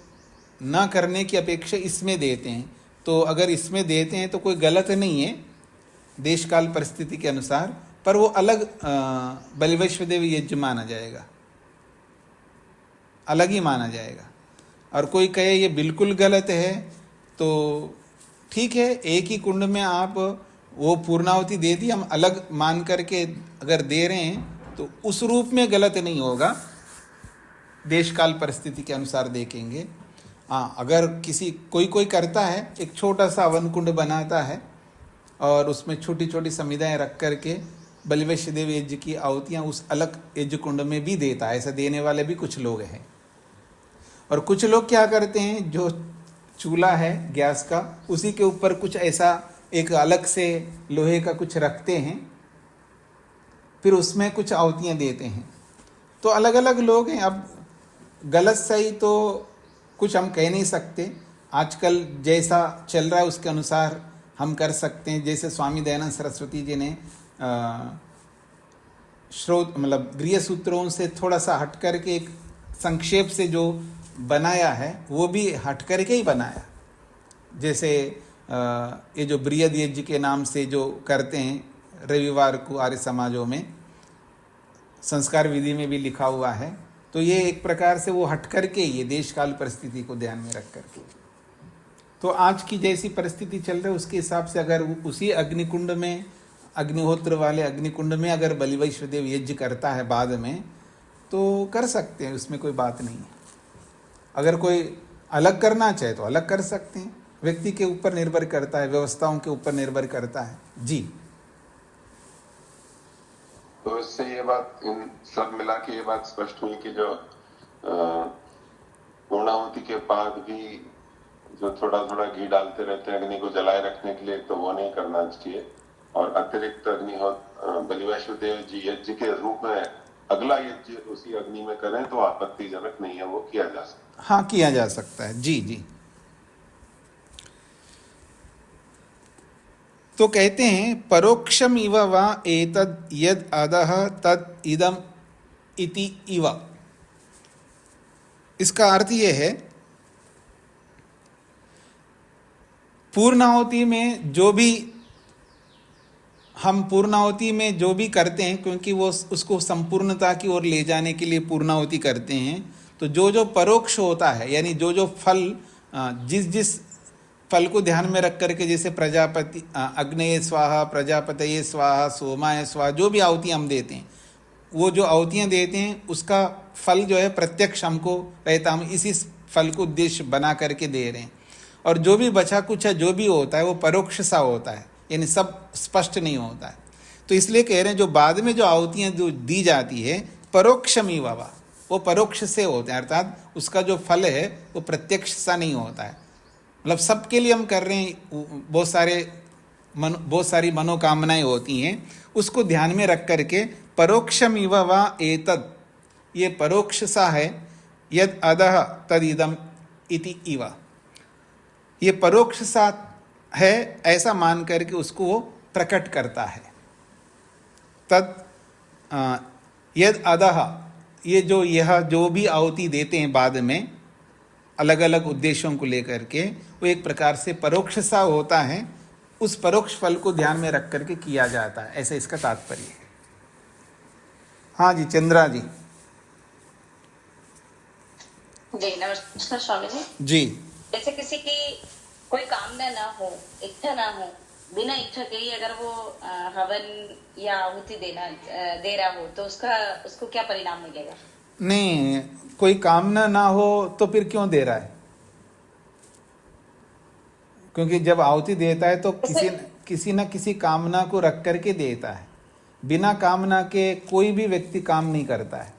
ना करने की अपेक्षा इसमें देते हैं। तो अगर इसमें देते हैं तो कोई गलत नहीं है देश काल परिस्थिति के अनुसार, पर वो अलग बलिवैष्णुदेव यज्ञ माना जाएगा, अलग ही माना जाएगा। और कोई कहे ये बिल्कुल गलत है तो ठीक है, एक ही कुंड में आप वो पूर्णाहुति दे दी, हम अलग मान करके अगर दे रहे हैं तो उस रूप में गलत नहीं होगा, देश काल परिस्थिति के अनुसार देखेंगे। हाँ, अगर किसी कोई करता है, एक छोटा सा हवन कुंड बनाता है और उसमें छोटी छोटी समिधाएं रख करके बलिवैष्णुदेव यज्ञ की आहुतियाँ उस अलग यज्ञ कुंड में भी देता है, ऐसा देने वाले भी कुछ लोग हैं। और कुछ लोग क्या करते हैं, जो चूल्हा है गैस का उसी के ऊपर कुछ ऐसा एक अलग से लोहे का कुछ रखते हैं, फिर उसमें कुछ आहुतियाँ देते हैं। तो अलग अलग लोग हैं, अब गलत सही तो कुछ हम कह नहीं सकते, आजकल जैसा चल रहा है उसके अनुसार हम कर सकते हैं। जैसे स्वामी दयानंद सरस्वती जी ने श्रोत मतलब गृह सूत्रों से थोड़ा सा हट करके एक संक्षेप से जो बनाया है वो भी हट करके ही बनाया। जैसे ये जो बृहद यज्ञ के नाम से जो करते हैं रविवार को आर्य समाजों में, संस्कार विधि में भी लिखा हुआ है, तो ये एक प्रकार से वो हट करके ये देश काल परिस्थिति को ध्यान में रख करके, तो आज की जैसी परिस्थिति चल रही है उसके हिसाब से अगर उसी अग्निकुंड में, अग्निहोत्र वाले अग्निकुंड में अगर बलिवैष्णुदेव यज्ञ करता है बाद में तो कर सकते हैं, उसमें कोई बात नहीं है। अगर कोई अलग करना चाहे तो अलग कर सकते हैं, व्यक्ति के ऊपर निर्भर करता है, व्यवस्थाओं के ऊपर निर्भर करता है जी। तो इससे ये बात, इन सब मिला के ये बात स्पष्ट हुई कि जो पूर्णाहुति के बाद भी जो थोड़ा थोड़ा घी डालते रहते हैं अग्नि को जलाए रखने के लिए, तो वो नहीं करना चाहिए। और अतिरिक्त बलिवैष्णुदेव जी यज्ञ के रूप में अगला यज्ञ उसी अग्नि में करें तो आपत्तिजनक नहीं है, वो किया जा सकता है। हाँ, किया जा सकता है जी जी। तो कहते हैं परोक्षम इव वा एतद यद अधः तद इदम इति इव। इसका अर्थ ये है, पूर्णाहुति में जो भी हम पूर्णाहुति में जो भी करते हैं, क्योंकि वो उसको संपूर्णता की ओर ले जाने के लिए पूर्णाहुति करते हैं, तो जो जो परोक्ष होता है, यानी जो जो फल जिस जिस फल को ध्यान में रख करके, जैसे प्रजापति अग्नये स्वाहा, प्रजापतये स्वाहा, सोमाय स्वाहा, जो भी आहुतियाँ हम देते हैं, वो जो आहुतियाँ देते हैं उसका फल जो है प्रत्यक्ष हमको रहता, हम इसी फल को उद्देश्य बना करके दे रहे हैं। और जो भी बचा कुछ है, जो भी होता है वो परोक्ष सा होता है, यानी सब स्पष्ट नहीं होता है। तो इसलिए कह रहे हैं जो बाद में जो आहुतियाँ जो दी जाती है परोक्षमी वावा, वो परोक्ष से होते हैं, अर्थात उसका जो फल है वो प्रत्यक्ष सा नहीं होता है। मतलब सबके लिए हम कर रहे हैं, बहुत सारी मनोकामनाएं होती हैं, उसको ध्यान में रख करके परोक्षमिव वा एतद, ये परोक्ष सा है, यद अदह तदिदम इति इव, ये परोक्ष सा है ऐसा मान करके उसको वो प्रकट करता है। तद यद अदह, ये यह जो भी आहुति देते हैं बाद में अलग अलग उद्देश्यों को लेकर के, वो एक प्रकार से परोक्ष सा होता है, उस परोक्ष फल को ध्यान में रख करके किया जाता है, ऐसा इसका तात्पर्य है। हाँ जी, चंद्रा जी। जी नमस्कार स्वामी जी। जी। जैसे किसी की कोई कामना ना हो, इच्छा ना हो, बिना इच्छा के ही अगर वो हवन या आहुति दे रहा हो, तो उसको क्या परिणाम मिलेगा? नहीं, कोई कामना ना हो तो फिर क्यों दे रहा है? क्योंकि जब आहुति देता है तो किसी न किसी कामना को रख करके देता है। बिना कामना के कोई भी व्यक्ति काम नहीं करता है।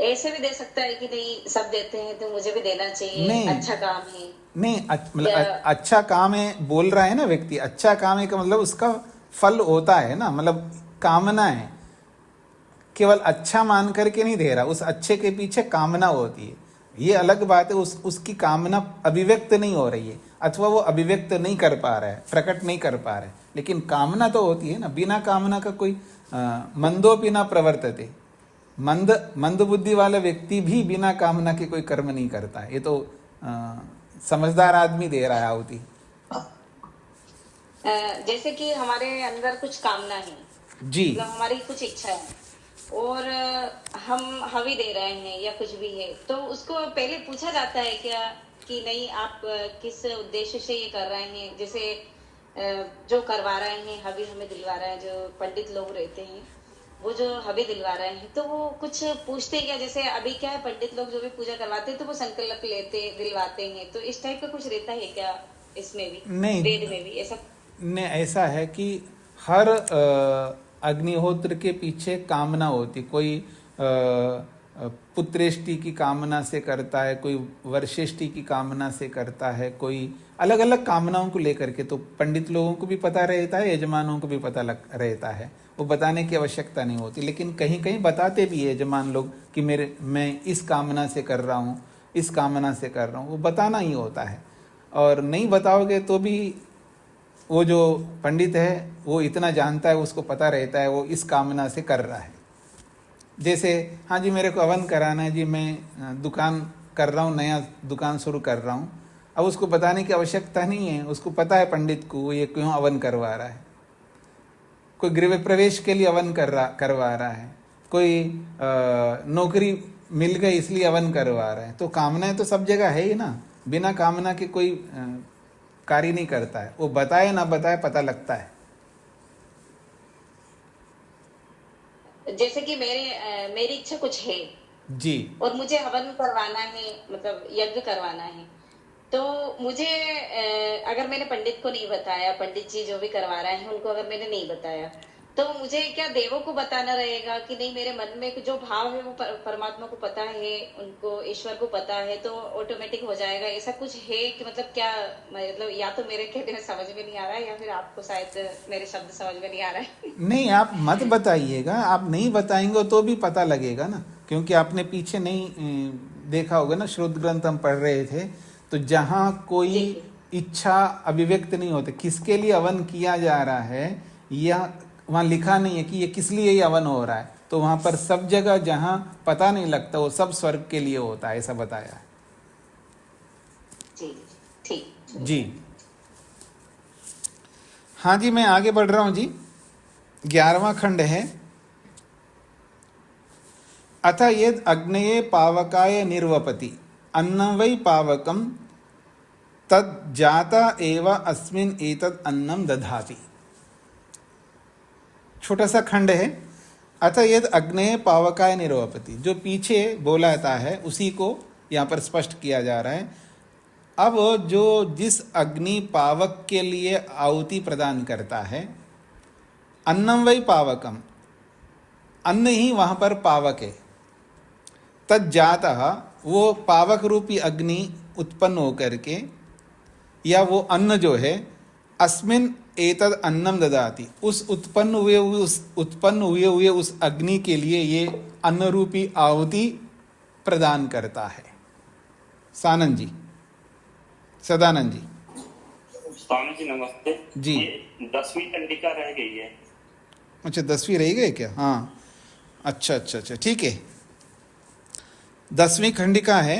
ऐसे भी दे सकता है कि नहीं सब देते हैं तो मुझे भी देना चाहिए, नहीं, अच्छा काम है। नहीं, मतलब अच्छा काम है बोल रहा है ना व्यक्ति, अच्छा काम है का मतलब उसका फल होता है ना, मतलब कामना है, केवल अच्छा मान करके नहीं दे रहा, उस अच्छे के पीछे कामना होती है, ये अलग बात है। उसकी कामना अभिव्यक्त नहीं हो रही है, अथवा वो अभिव्यक्त नहीं कर पा रहा है, प्रकट नहीं कर पा रहा है, लेकिन कामना तो होती है ना। बिना कामना का कोई मंदोपि न प्रवर्तते, मंद बुद्धि वाला व्यक्ति भी बिना कामना के कोई कर्म नहीं करता है। ये तो समझदार आदमी दे रहा है आहुति। जैसे कि हमारे अंदर कुछ कामना है जी, मतलब हमारी कुछ इच्छा है और हम हवि दे रहे हैं या कुछ भी है, तो उसको पहले पूछा जाता है क्या कि नहीं आप किस उद्देश्य से ये कर रहे हैं? जैसे जो करवा रहे हैं हवि, हमें दिलवा रहे हैं, जो पंडित लोग रहते हैं वो जो हवि दिलवा रहे हैं, तो वो कुछ पूछते हैं क्या? जैसे अभी क्या है, पंडित लोग जो भी पूजा करवाते हैं तो वो संकल्प लेते दिलवाते हैं, तो इस टाइप का कुछ रहता है क्या इसमें भी? नहीं, वेद में भी ऐसा नहीं, ऐसा है कि हर अग्निहोत्र के पीछे कामना होती। कोई पुत्रेष्टि की कामना से करता है, कोई वर्षेष्टि की कामना से करता है, कोई अलग अलग कामनाओं को लेकर के। तो पंडित लोगों को भी पता रहता है, यजमानों को भी पता रहता है, वो बताने की आवश्यकता नहीं होती। लेकिन कहीं कहीं बताते भी है यजमान लोग कि मैं इस कामना से कर रहा हूँ, इस कामना से कर रहा हूँ, वो बताना ही होता है। और नहीं बताओगे तो भी वो जो पंडित है वो इतना जानता है, उसको पता रहता है वो इस कामना से कर रहा है। जैसे हाँ जी मेरे को हवन कराना है जी, मैं दुकान कर रहा हूँ, नया दुकान शुरू कर रहा हूँ, अब उसको बताने की आवश्यकता नहीं है, उसको पता है पंडित को ये क्यों हवन करवा रहा है। कोई गृह प्रवेश के लिए हवन करवा रहा है, कोई नौकरी मिल गई इसलिए हवन करवा रहा है। तो कामनाएं तो सब जगह है ही ना, बिना कामना के कोई कार्य नहीं करता है। वो बताए ना बताए पता लगता है। जैसे कि मेरी इच्छा कुछ है जी, और मुझे हवन करवाना है, मतलब यज्ञ करवाना है, तो मुझे अगर मैंने पंडित को नहीं बताया, पंडित जी जो भी करवा रहे हैं उनको अगर मैंने नहीं बताया, तो मुझे क्या देवों को बताना रहेगा कि नहीं मेरे मन में जो भाव है वो परमात्मा को पता है, उनको ईश्वर को पता है, तो ऑटोमेटिक हो जाएगा? ऐसा कुछ है कि मतलब क्या, मतलब या तो मेरे कहने में समझ में नहीं आ रहा है या फिर आपको शायद मेरे शब्द समझ में नहीं आ रहा है। नहीं आप मत बताइएगा, आप नहीं बताएंगे तो भी पता लगेगा ना, क्योंकि आपने पीछे नहीं देखा होगा ना, श्रुत ग्रंथ हम पढ़ रहे थे, तो जहाँ कोई इच्छा अभिव्यक्त नहीं होती, किसके लिए हवन किया जा रहा है, यह वहाँ लिखा नहीं है कि ये किस लिए ये हवन हो रहा है, तो वहाँ पर सब जगह जहाँ पता नहीं लगता वो सब स्वर्ग के लिए होता है, ऐसा बताया है। जी ठीक। जी हाँ जी, मैं आगे बढ़ रहा हूँ जी। 11वां खंड है। अथ यद अग्नये पावकाय निर्वपति अन्नं वै पावकं तद जाता एव अस्मिन् एतद अन्नम दधाति। छोटा सा खंड है। अथ यद अग्नये पावकाय निर्वपति, जो पीछे बोला जाता है उसी को यहाँ पर स्पष्ट किया जा रहा है। अब जो जिस अग्नि पावक के लिए आहुति प्रदान करता है, अन्नम वै पावकम, अन्न ही वहाँ पर पावक है। तद जातः, वो पावक रूपी अग्नि उत्पन्न होकर के, या वो अन्न जो है, अस्मिन एतद अन्नम ददाति, उस उत्पन्न हुए उस अग्नि के लिए ये अन्न रूपी आहुति प्रदान करता है। सानंद जी, सदानंद जी। स्वामी जी नमस्ते जी। ये 10वीं कंडिका रह गई है। अच्छा 10वीं रह गई क्या? हाँ अच्छा, ठीक है। 10वीं खंडिका है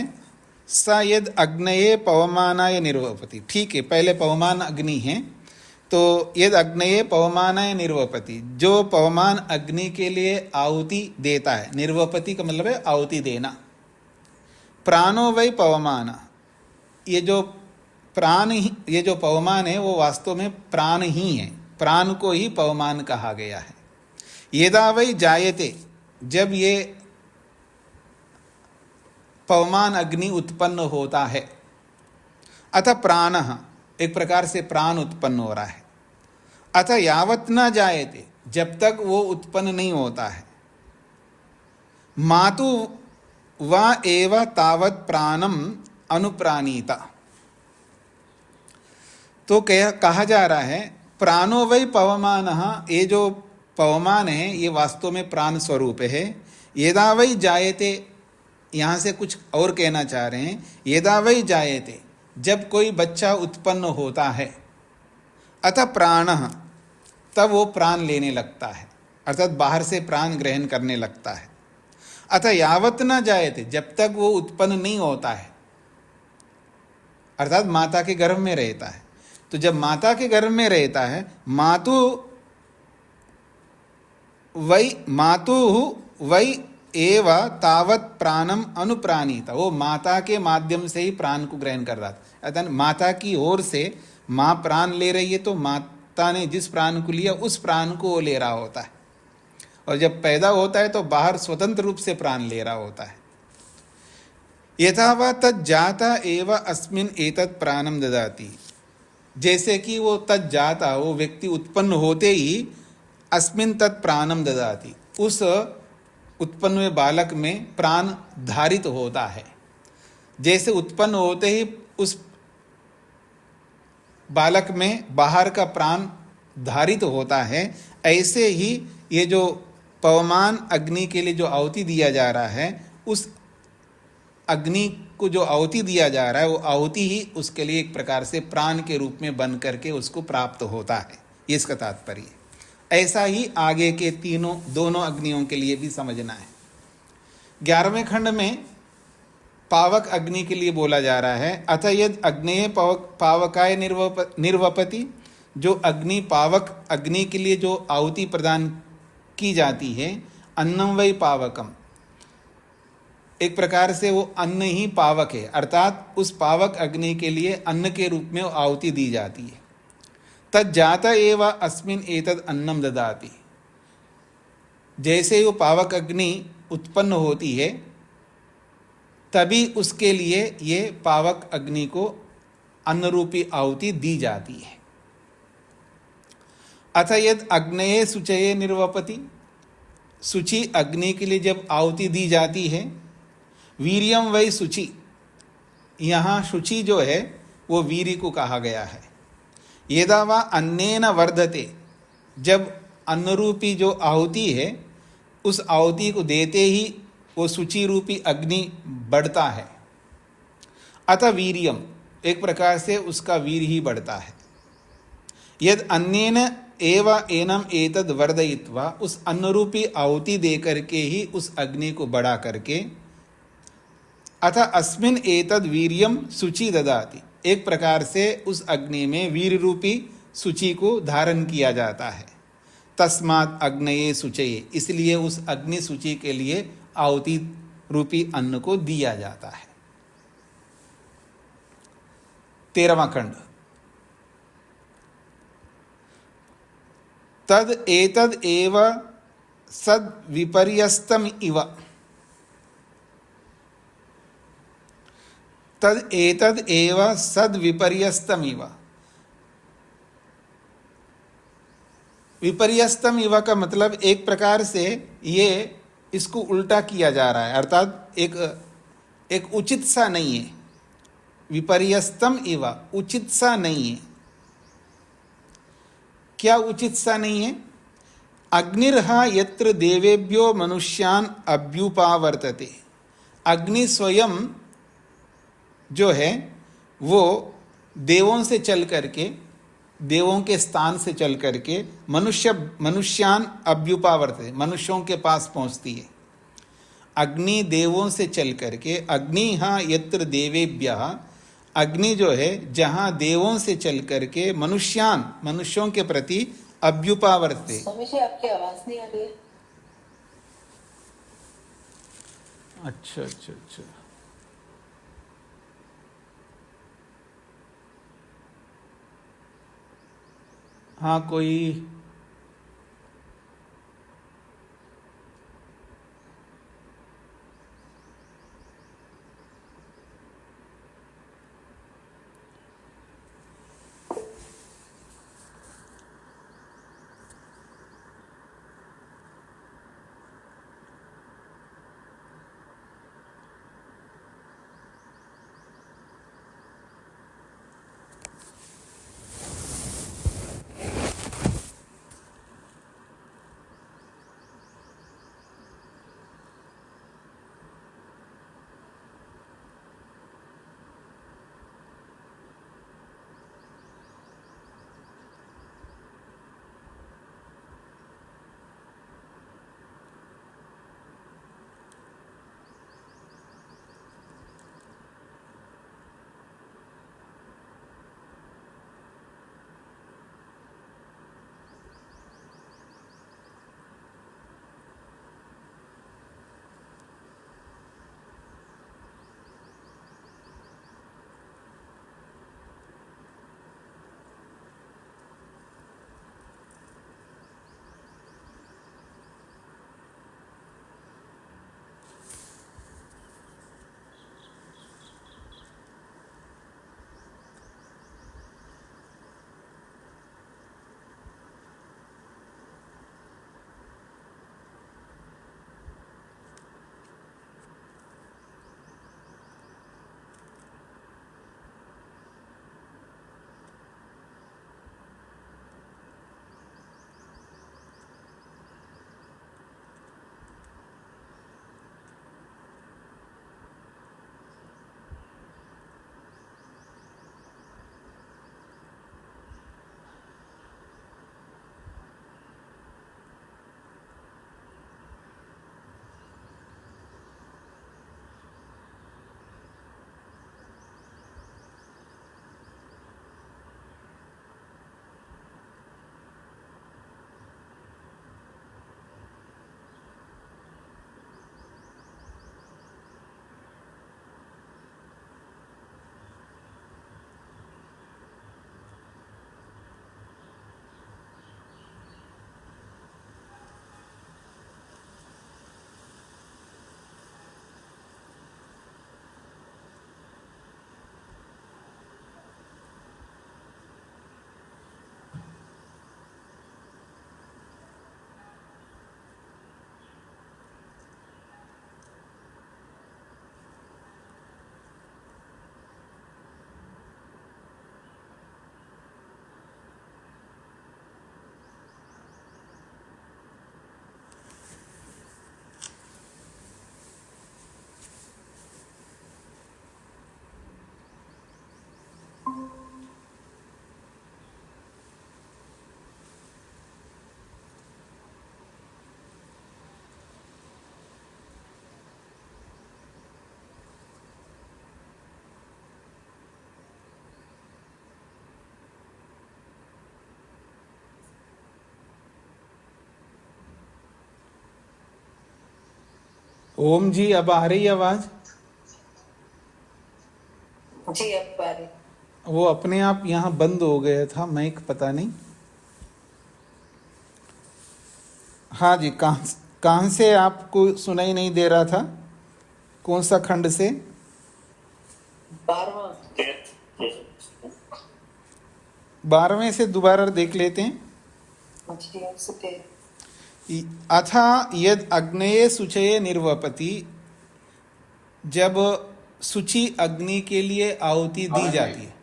सा यद अग्नये पवमानाय निर्वपति। ठीक है, पहले पवमान अग्नि है, तो यद अग्नये पवमानाय निर्वपति, जो पवमान अग्नि के लिए आहुति देता है। निर्वपति का मतलब है आहुति देना। प्राणो वै पवमान, ये जो प्राण ही, ये जो पवमान है वो वास्तव में प्राण ही है, प्राण को ही पवमान कहा गया है। यदा वै जायते, जब ये पवमान अग्नि उत्पन्न होता है, अतः प्राण, एक प्रकार से प्राण उत्पन्न हो रहा है। अतः यावत न जायते, जब तक वो उत्पन्न नहीं होता है, मातु वा एव तावत प्राणम अनुप्राणीता। तो कहा जा रहा है प्राणो वै पवमान, ये जो पवमान है ये वास्तव में प्राण स्वरूप है। यदा वै जायते, यहाँ से कुछ और कहना चाह रहे हैं। यदा वै जायते, जब कोई बच्चा उत्पन्न होता है, अतः प्राण, तब वो प्राण लेने लगता है, अर्थात बाहर से प्राण ग्रहण करने लगता है। अतः यावत न जायते, जब तक वो उत्पन्न नहीं होता है, अर्थात माता के गर्भ में रहता है। तो जब माता के गर्भ में रहता है, मातु वै एव तावत प्राणम अनुप्राणित, वो माता के माध्यम से ही प्राण को ग्रहण कर रहा था। अर्थात माता की ओर से माँ प्राण ले रही है, तो माता ने जिस प्राण को लिया उस प्राण को वो ले रहा होता है। और जब पैदा होता है तो बाहर स्वतंत्र रूप से प्राण ले रहा होता है। यथावा तद जाता एव अस्मिन एतत् प्राणम ददाति, जैसे कि वो तद जाता, वो व्यक्ति उत्पन्न होते ही अस्मिन तत् प्राणम ददाति, उस उत्पन्न हुए बालक में प्राण धारित होता है। जैसे उत्पन्न होते ही उस बालक में बाहर का प्राण धारित होता है, ऐसे ही ये जो पवमान अग्नि के लिए जो आहुति दिया जा रहा है, उस अग्नि को जो आहुति दिया जा रहा है, वो आहुति ही उसके लिए एक प्रकार से प्राण के रूप में बन करके उसको प्राप्त होता है। ये इसका तात्पर्य। ऐसा ही आगे के दोनों अग्नियों के लिए भी समझना है। 11वें खंड में पावक अग्नि के लिए बोला जा रहा है। अथ यद अग्नेय पावकाय निर्वपति, जो अग्नि पावक अग्नि के लिए जो आहुति प्रदान की जाती है, अन्नम वै पावकम, एक प्रकार से वो अन्न ही पावक है, अर्थात उस पावक अग्नि के लिए अन्न के रूप में आहुति दी जाती है। तद जाता एव अस्मिन एतद अन्नम ददाति, जैसे वो पावक अग्नि उत्पन्न होती है, तभी उसके लिए ये पावक अग्नि को अन्न रूपी आहुति दी जाती है। अथ यद अग्नये शुचये निर्वपति, शुचि अग्नि के लिए जब आहुति दी जाती है, वीर्यम वै शुचि, यहाँ शुचि जो है वो वीर्य को कहा गया है। यदा वा अन्नेन वर्धते, जब अन्न रूपी जो आहुति है उस आहुति को देते ही वो शुचि रूपी अग्नि बढ़ता है। अतः वीर्यम, एक प्रकार से उसका वीर ही बढ़ता है। यद अन्नेन एव एनम एतद वर्धयित्वा, उस अन्नरूपी आहुति दे करके ही उस अग्नि को बढ़ा करके, अथ अस्मिन एतद वीर्यम शुचि ददाति, एक प्रकार से उस अग्नि में वीर रूपी शुचि को धारण किया जाता है। तस्मात् अग्नये शुचये, इसलिए उस अग्नि शुचि के लिए आहुति रूपी अन्न को दिया जाता है। 13वां खंड। तद एतद एव सद विपर्यस्तम इव, तद एतद एव सद विपर्यस्तम इव। विपर्यस्तम इव का मतलब एक प्रकार से ये इसको उल्टा किया जा रहा है, अर्थात एक उचित सा नहीं है। विपर्यस्तम इव, उचित सा नहीं है। क्या उचित सा नहीं है? अग्निर्हा यत्र देवेभ्यो मनुष्यान अभ्युपावर्तते, अग्नि स्वयं जो है वो देवों से चल करके, देवों के स्थान से चल करके मनुष्यान अभ्युपावर्तते, मनुष्यों के पास पहुंचती है। अग्नि देवों से चल करके, अग्नि हाँ यत्र देवेभ्यः, अग्नि जो है जहां देवों से चल करके मनुष्यों के प्रति अभ्युपावर्तते। स्वामी जी आपकी आवाज नहीं आ रही है। अच्छा अच्छा अच्छा, हाँ कोई ओम जी, अब आ रही आवाज? जी अब आ रही। वो अपने आप यहाँ बंद हो गया था माइक, पता नहीं। हाँ जी, कहाँ से आपको सुनाई नहीं दे रहा था? कौन सा खंड से? 12वां। 12वें से दोबारा देख लेते हैं। जी उससे 13। अथा यद अग्नये सुचये निर्वपति, जब सुचि अग्नि के लिए आहुति दी जाती है।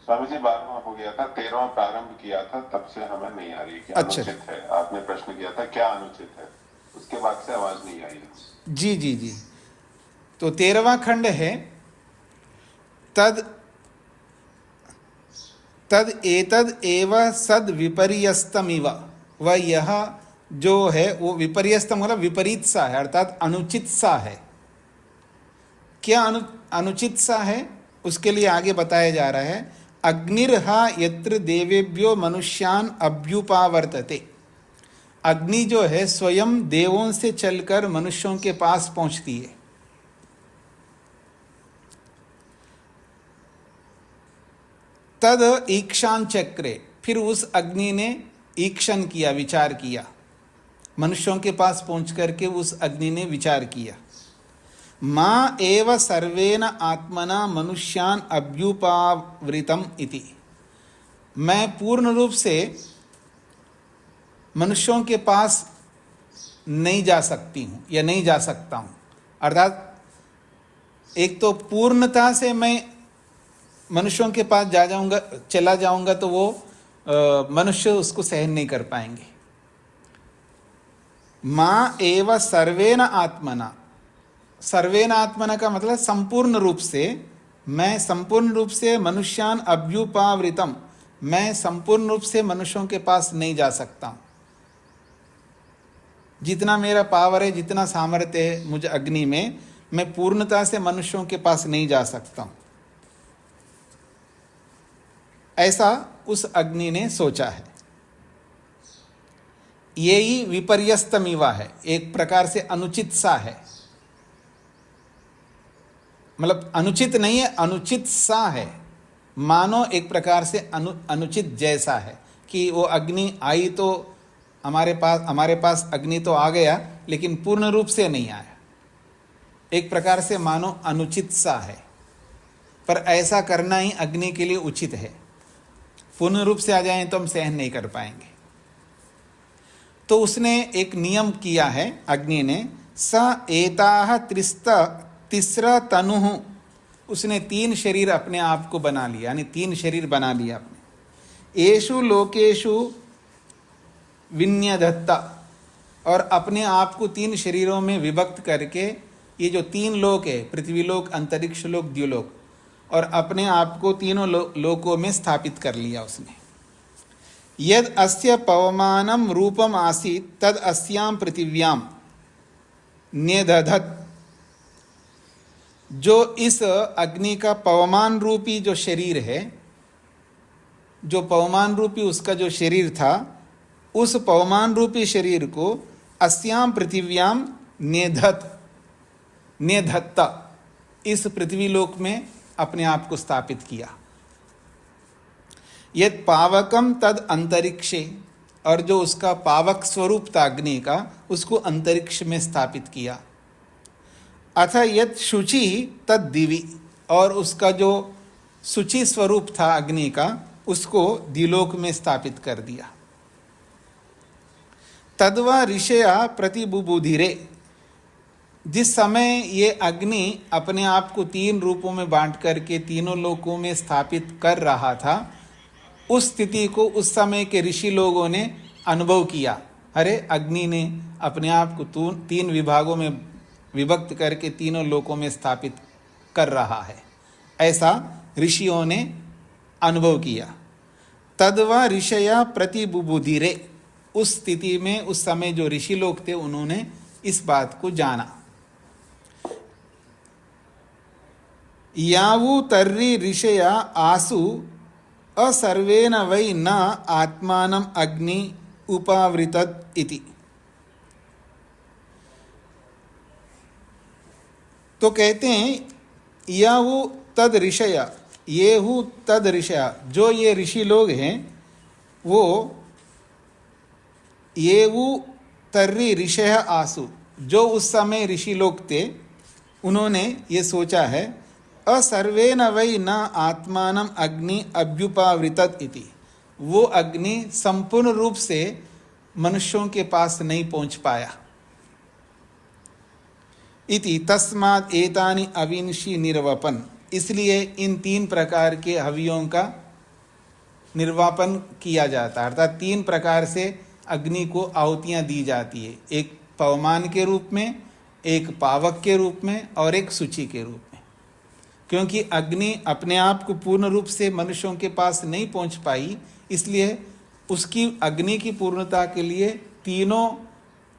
स्वामी जी 12वां हो गया था, 13वां प्रारंभ किया था, तब से हमें नहीं आ रही कि अच्छा। अनुचित है। आपने प्रश्न किया था क्या अनुचित है, उसके बाद से आवाज नहीं आई। जी जी जी, तो 13वां खंड है, तद तद एतद एव सद विपर्यस्तमिव। वह यह जो है वो विपर्यस्तम मतलब विपरीत सा है, अर्थात अनुचित सा है। क्या अनुचित सा है, उसके लिए आगे बताया जा रहा है। अग्निर्हा यत्र देवेभ्यो मनुष्यान अभ्युपावर्तते। अग्नि जो है स्वयं देवों से चलकर मनुष्यों के पास पहुंचती है। तद ईक्षान चक्रे, फिर उस अग्नि ने ईक्षण किया, विचार किया, मनुष्यों के पास पहुंच करके उस अग्नि ने विचार किया। माँ एव सर्वेन आत्मना मनुष्यान अभ्युपावृतम इति। मैं पूर्ण रूप से मनुष्यों के पास नहीं जा सकती हूँ या नहीं जा सकता हूँ। अर्थात एक तो पूर्णता से मैं मनुष्यों के पास चला जाऊंगा तो वो मनुष्य उसको सहन नहीं कर पाएंगे। माँ एव सर्वेन आत्मना, सर्वेन आत्मना का मतलब संपूर्ण रूप से, मैं संपूर्ण रूप से मनुष्यान अभ्युपावृतम, मैं संपूर्ण रूप से मनुष्यों के पास नहीं जा सकता हूं। जितना मेरा पावर है, जितना सामर्थ्य है मुझे अग्नि में, मैं पूर्णता से मनुष्यों के पास नहीं जा सकता हूं। ऐसा उस अग्नि ने सोचा है। यही विपर्यस्तमिवा है, एक प्रकार से अनुचित सा है। मतलब अनुचित नहीं है, अनुचित सा है, मानो एक प्रकार से अनुचित जैसा है कि वो अग्नि आई तो हमारे पास अग्नि तो आ गया, लेकिन पूर्ण रूप से नहीं आया। एक प्रकार से मानो अनुचित सा है, पर ऐसा करना ही अग्नि के लिए उचित है। पूर्ण रूप से आ जाएं तो हम सहन नहीं कर पाएंगे। तो उसने एक नियम किया है अग्नि ने, स एताह तिस्र तनुः, उसने 3 शरीर अपने आप को बना लिया, यानी 3 शरीर बना लिया अपने। येषु लोकेषु विन्यधत्ता, और अपने आप को 3 शरीरों में विभक्त करके ये जो 3 लोक है, पृथ्वी लोक, अंतरिक्ष लोक, द्युलोक, और अपने आप को तीनों लोकों में स्थापित कर लिया उसने। यद अस्य पवमानम रूपम आसीत तद अस्याम पृथिव्याम न्यदधत। जो इस अग्नि का पवमान रूपी जो शरीर है, जो पवमान रूपी उसका जो शरीर था, उस पवमान रूपी शरीर को अस्याम पृथिव्याम न्यधत्ता, इस पृथ्वी लोक में अपने आप को स्थापित किया। यद पावकम तद अंतरिक्षे, और जो उसका पावक स्वरूप था अग्नि का, उसको अंतरिक्ष में स्थापित किया। अथ यद शुचि तद दिवि, और उसका जो शुचि स्वरूप था अग्नि का, उसको द्युलोक में स्थापित कर दिया। तद्वा ऋषया प्रतिबुबुधिरे, जिस समय ये अग्नि अपने आप को 3 रूपों में बांट करके तीनों लोकों में स्थापित कर रहा था, उस स्थिति को उस समय के ऋषि लोगों ने अनुभव किया। अरे, अग्नि ने अपने आप को 3 विभागों में विभक्त करके तीनों लोकों में स्थापित कर रहा है, ऐसा ऋषियों ने अनुभव किया। तद्वा ऋषया प्रतिबुबुधिरे, उस स्थिति में उस समय जो ऋषि लोग थे उन्होंने इस बात को जाना। यावु तर्रि ऋषया आसु असर्वेन वै न आत्मानम अग्नि उपावृतत इति। तो कहते हैं यहु तद ऋषया, येहु तद ऋषया, जो ये ऋषि लोग हैं वो येहु तर्री ऋषय आसु, जो उस समय ऋषि लोग थे उन्होंने ये सोचा है असर्वेन वै न आत्मानम अग्नि अभ्युपावृतत इति, वो अग्नि संपूर्ण रूप से मनुष्यों के पास नहीं पहुंच पाया। इति तस्मात् एतानि अविंशी निर्वपन, इसलिए इन 3 प्रकार के हवियों का निर्वापन किया जाता है, अर्थात 3 प्रकार से अग्नि को आहुतियाँ दी जाती है, एक पवमान के रूप में, एक पावक के रूप में और एक सूची के रूप में। क्योंकि अग्नि अपने आप को पूर्ण रूप से मनुष्यों के पास नहीं पहुंच पाई, इसलिए उसकी अग्नि की पूर्णता के लिए 3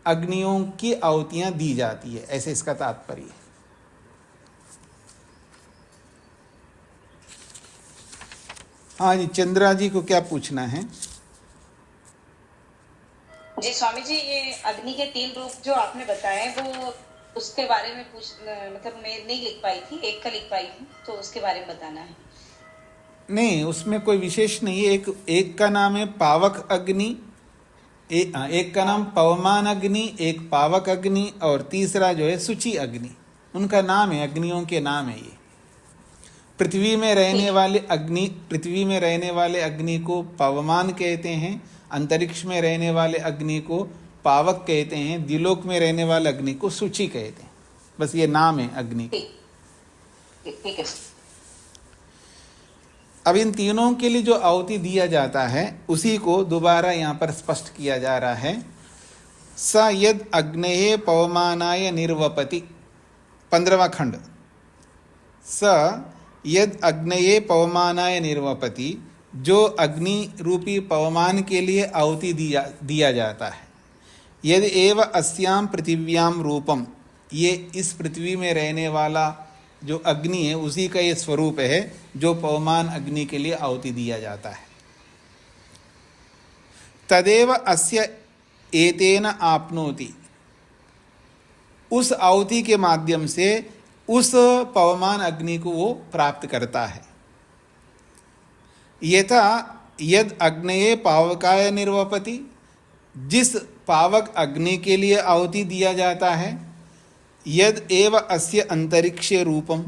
अग्नियों की आहुतियाँ दी जाती है, ऐसे इसका तात्पर्य है। हाँ जी, चंद्रा जी को क्या पूछना है? जी स्वामी जी, ये अग्नि के 3 रूप जो आपने बताए वो उसके बारे में मतलब मैं नहीं लिख पाई थी, एक का लिख पाई थी, तो उसके बारे में बताना है। नहीं, उसमें कोई विशेष नहीं है। एक का नाम है पावक अग्नि, एक का नाम पवमान अग्नि, एक पावक अग्नि और तीसरा जो है सूची अग्नि। उनका नाम है, अग्नियों के नाम है ये। पृथ्वी में रहने वाले अग्नि को पवमान कहते हैं, अंतरिक्ष में रहने वाले अग्नि को पावक कहते हैं, द्युलोक में रहने वाले अग्नि को सूची कहते हैं। बस ये नाम है अग्नि। ठीक है। अब इन तीनों के लिए जो आहुति दिया जाता है उसी को दोबारा यहाँ पर स्पष्ट किया जा रहा है। स यद अग्नेये पवमानाय निर्वपति, 15वां खंड। स यद अग्नेये पवमानाय निर्वपति, जो अग्नि रूपी पवमान के लिए आहुति दिया जाता है। यदि एव अस्याम पृथिव्याम रूपम, ये इस पृथ्वी में रहने वाला जो अग्नि है उसी का ये स्वरूप है जो पवमान अग्नि के लिए आहुति दिया जाता है। तदेव अस्य एतेन आपनोति, उस आहुति के माध्यम से उस पवमान अग्नि को वो प्राप्त करता है। यथा यद अग्नये पावकाय निर्वपति, जिस पावक अग्नि के लिए आहुति दिया जाता है। यद एव अस्य अंतरिक्षे रूपम,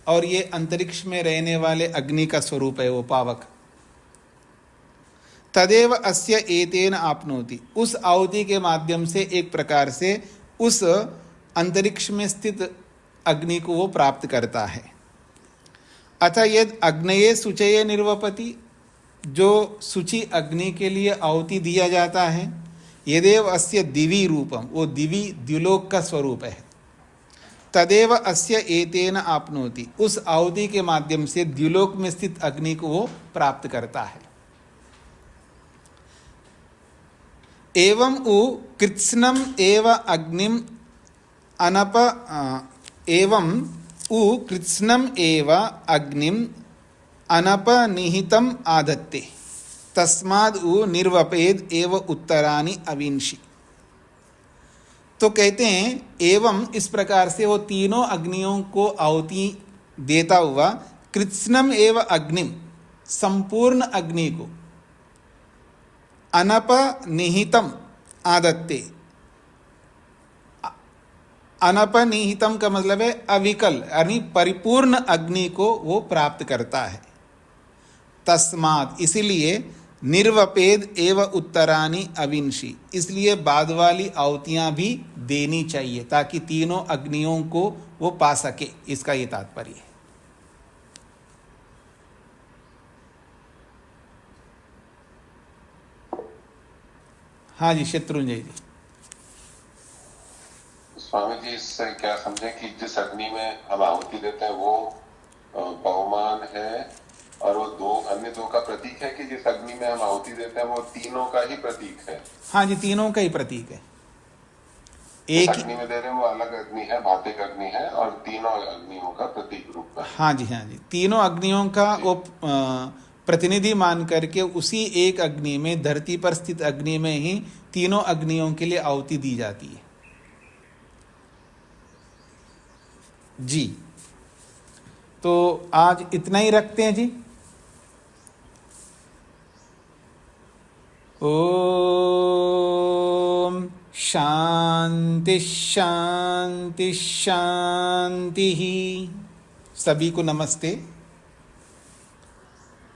और ये अंतरिक्ष में रहने वाले अग्नि का स्वरूप है वो पावक। तदेव अस्य एतेन आपनोति, उस आहुति के माध्यम से एक प्रकार से उस अंतरिक्ष में स्थित अग्नि को वो प्राप्त करता है। अतः यद अग्नये शुचये निर्वपति, जो शुचि अग्नि के लिए आहुति दिया जाता है। यदेव अस्य दिवि रूपम, वो दिवि द्युलोक का स्वरूप है। तदेव अस्य एतेन आपनोति, उस आहुति के माध्यम से द्युलोक में स्थित अग्नि को वो प्राप्त करता है। एवं उ कृत्स्नम एव अग्निम अनप एवं उ कृत्स्नम एव अग्निम अनपनिहितम आदत्ते, तस्माद् उ निर्वपेद एव उत्तरानि अविंशी। तो कहते हैं एवं इस प्रकार से वो तीनों अग्नियों को आहुति देता हुआ कृत्स्नम एव अग्निम, संपूर्ण अग्नि को, अनपनिहितम आदत्ते, अनपनिहितम का मतलब है अविकल, यानी परिपूर्ण अग्नि को वो प्राप्त करता है। तस्मात्, इसलिए निर्वपेद एव उत्तरानि अविंशी, इसलिए बाद वाली आहुतियां भी देनी चाहिए ताकि तीनों अग्नियों को वो पा सके, इसका ये तात्पर्य है। हाँ जी, शत्रुंजय जी। स्वामी जी, इससे क्या समझे कि जिस अग्नि में हम आहुति देते हैं वो पवमान है और वो अन्य दो का प्रतीक है, कि जिस अग्नि में हम आहुति देते हैं वो तीनों का ही प्रतीक है? हाँ जी, तीनों का ही प्रतीक है। एक अग्नि में दे रहे हैं वो अलग अग्नि है, भातिक अग्नि है, और तीनों अग्नियों का प्रतीक रूप है। हाँ जी, हाँ जी, तीनों अग्नियों का वो प्रतिनिधि मान करके उसी एक अग्नि में, धरती पर स्थित अग्नि में ही तीनों अग्नियों के लिए आहुति दी जाती है। जी, तो आज इतना ही रखते हैं जी। ओम शांति शांति शांति। सभी को नमस्ते।